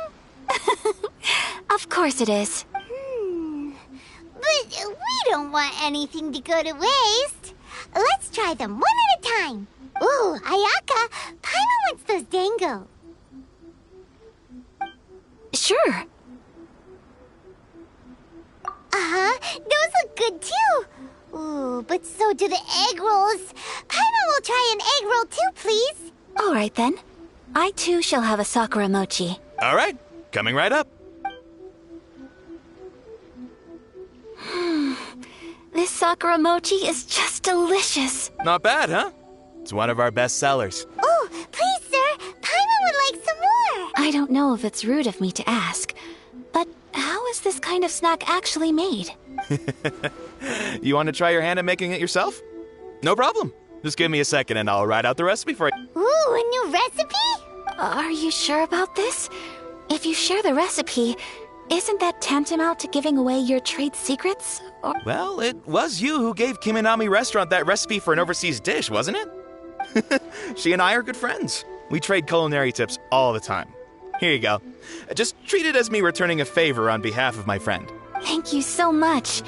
S2: Of course it is.
S3: But we don't want anything to go to waste. Let's try them one at a time. Ooh, Ayaka, Paimon wants those dango.
S2: Sure.
S3: Uh-huh, those look good too. Ooh, but so do the egg rolls. Paimon will try an egg roll too, please.
S2: All right then. I too shall have a Sakura mochi.
S16: All right, coming right up.
S2: This Sakura mochi is just delicious.
S16: Not bad, huh? It's one of our best sellers.
S3: Oh, please, sir. Paimon would like some more.
S2: I don't know if it's rude of me to ask, but how is this kind of snack actually made?
S16: You want to try your hand at making it yourself? No problem. Just give me a second and I'll write out the recipe for you.
S3: Ooh, a new recipe?
S2: Are you sure about this? If you share the recipe, isn't that tantamount to giving away your trade secrets? Or...
S16: Well, it was you who gave Kiminami Restaurant that recipe for an overseas dish, wasn't it? She and I are good friends. We trade culinary tips all the time. Here you go. Just treat it as me returning a favor on behalf of my friend.
S2: Thank you so much.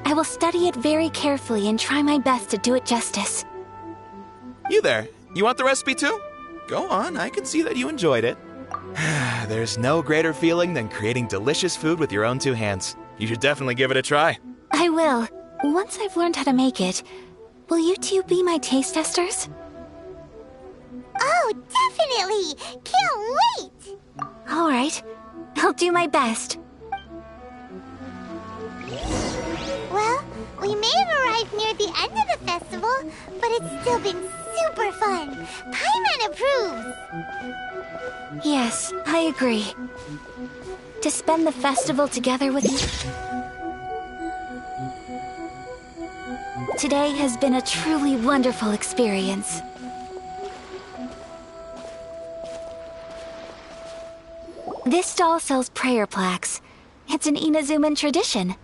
S2: I will study it very carefully and try my best to do it justice.
S16: You there, you want the recipe too? Go on, I can see that you enjoyed it. There's no greater feeling than creating delicious food with your own two hands. You should definitely give it a try.
S2: I will. Once I've learned how to make it, will you two be my taste testers?
S3: Oh, definitely! Can't wait!
S2: All right. I'll do my best.
S3: Well, we may have arrived near the end of the festival, but it's still been super fun. Paimon approves!
S2: Yes, I agree. To spend the festival together with you... Today has been a truly wonderful experience. This stall sells prayer plaques. It's an Inazuman tradition.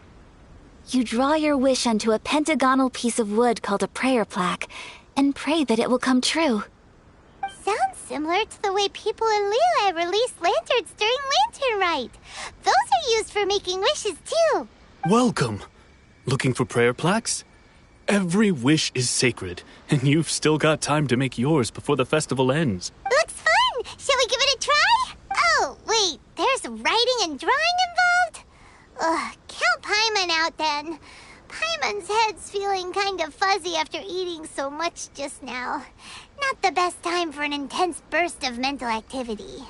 S2: You draw your wish onto a pentagonal piece of wood called a prayer plaque, and pray that it will come true.
S3: Sounds similar to the way people in Liyue release lanterns during Lantern Rite. Those are used for making wishes too.
S17: Welcome. Looking for prayer plaques? Every wish is sacred, and you've still got time to make yours before the festival ends.
S3: Looks fun! Shall we give it a try? Oh, wait, there's writing and drawing involved? Ugh, count Paimon out then. Paimon Everyone's head's feeling kind of fuzzy after eating so much just now. Not the best time for an intense burst of mental activity.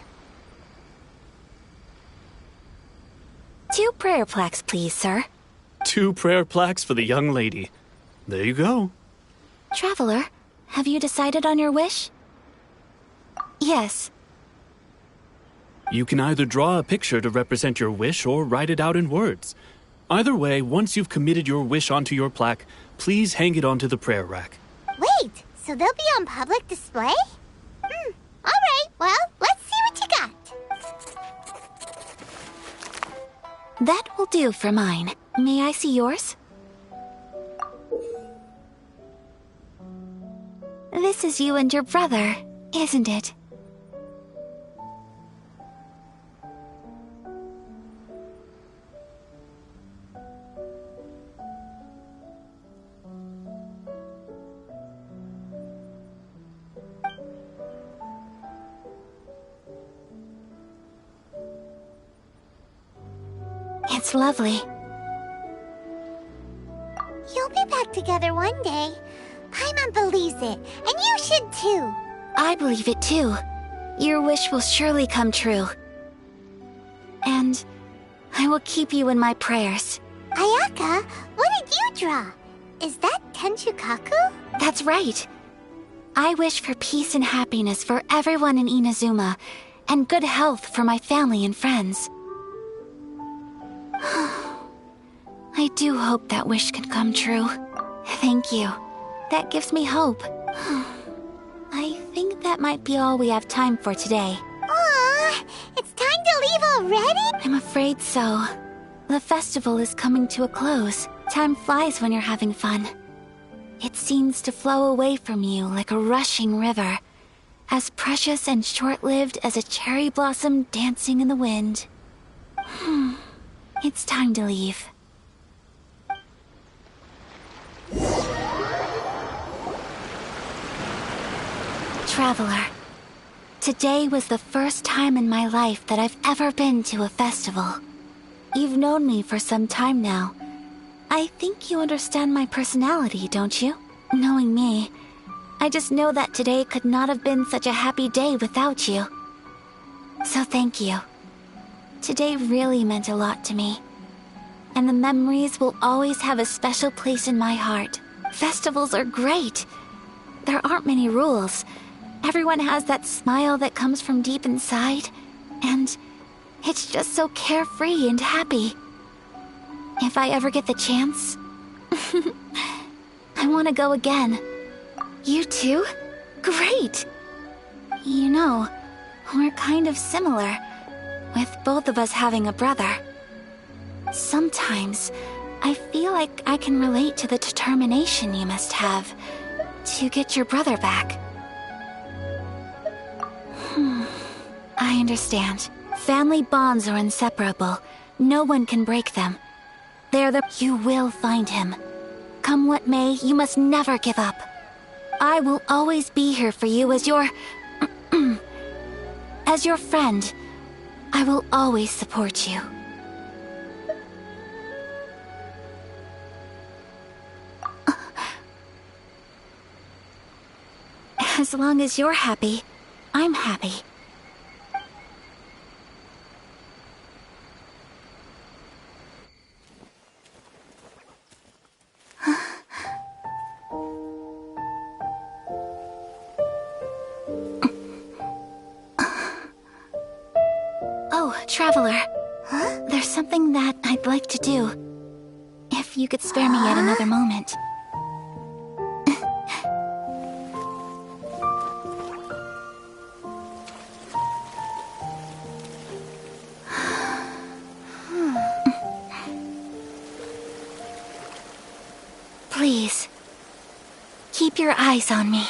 S2: 2 prayer plaques, please, sir.
S17: 2 prayer plaques for the young lady. There you go.
S2: Traveler, have you decided on your wish? Yes.
S17: You can either draw a picture to represent your wish or write it out in words. Either way, once you've committed your wish onto your plaque, please hang it onto the prayer rack.
S3: Wait, so they'll be on public display? Alright, well, let's see what you got.
S2: That will do for mine. May I see yours? This is you and your brother, isn't it? It's lovely.
S3: You'll be back together one day. Paimon believes it, and you should too.
S2: I believe it too. Your wish will surely come true. And I will keep you in my prayers.
S3: Ayaka, what did you draw? Is that Tenchukaku?
S2: That's right. I wish for peace and happiness for everyone in Inazuma, and good health for my family and friends. I do hope that wish can come true. Thank you. That gives me hope. I think that might be all we have time for today.
S3: Aw, it's time to leave already?
S2: I'm afraid so. The festival is coming to a close. Time flies when you're having fun. It seems to flow away from you like a rushing river, as precious and short-lived as a cherry blossom dancing in the wind. It's time to leave. Traveler, today was the first time in my life that I've ever been to a festival. You've known me for some time now. I think you understand my personality, don't you? Knowing me, I just know that today could not have been such a happy day without you. So thank you. Today really meant a lot to me. And the memories will always have a special place in my heart. Festivals are great. There aren't many rules. Everyone has that smile that comes from deep inside. And it's just so carefree and happy. If I ever get the chance, I want to go again. You too? Great! You know, we're kind of similar, with both of us having a brother. Sometimes, I feel like I can relate to the determination you must have to get your brother back. I understand. Family bonds are inseparable. No one can break them. You will find him. Come what may, you must never give up. I will always be here for you as your... as your friend. I will always support you. As long as you're happy, I'm happy. Oh, Traveler. Huh? There's something that I'd like to do. If you could spare me yet another moment. Please, keep your eyes on me.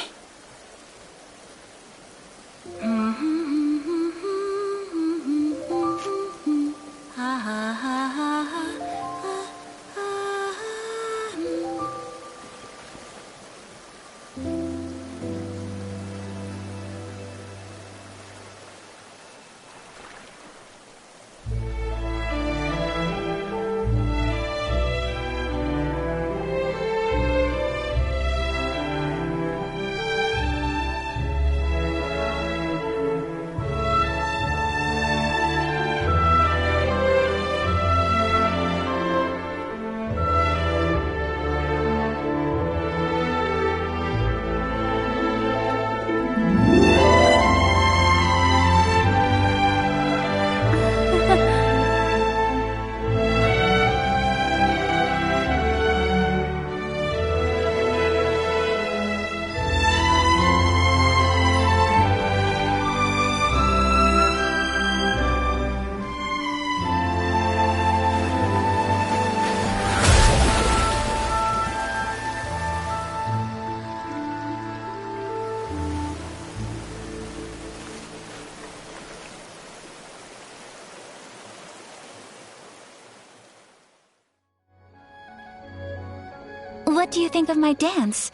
S2: What do you think of my dance?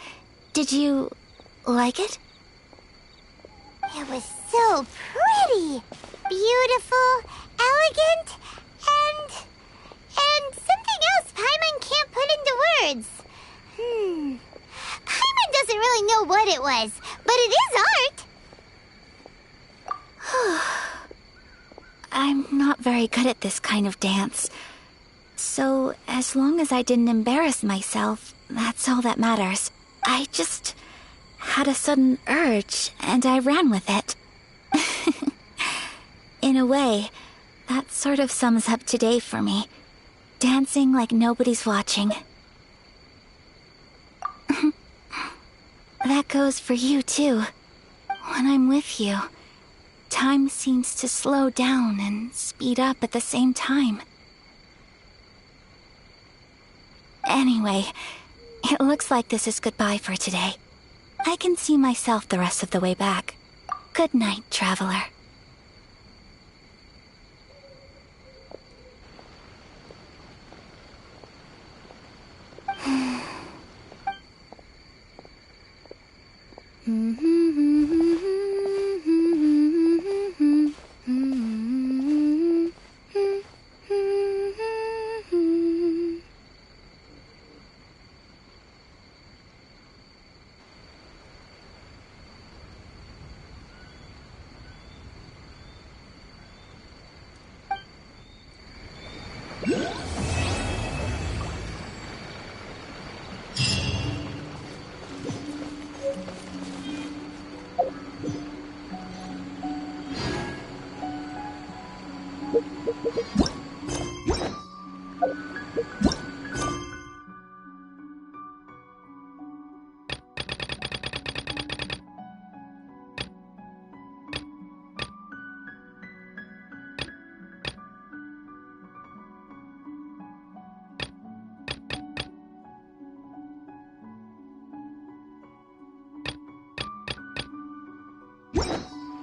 S2: Did you like it?
S3: It was so pretty, beautiful, elegant, and something else Paimon can't put into words. Paimon doesn't really know what it was, but it is art.
S2: I'm not very good at this kind of dance. So, as long as I didn't embarrass myself, that's all that matters. I just had a sudden urge, and I ran with it. In a way, that sort of sums up today for me. Dancing like nobody's watching. That goes for you, too. When I'm with you, time seems to slow down and speed up at the same time. Anyway, it looks like this is goodbye for today. I can see myself the rest of the way back. Good night, traveler.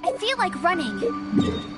S12: I feel like running.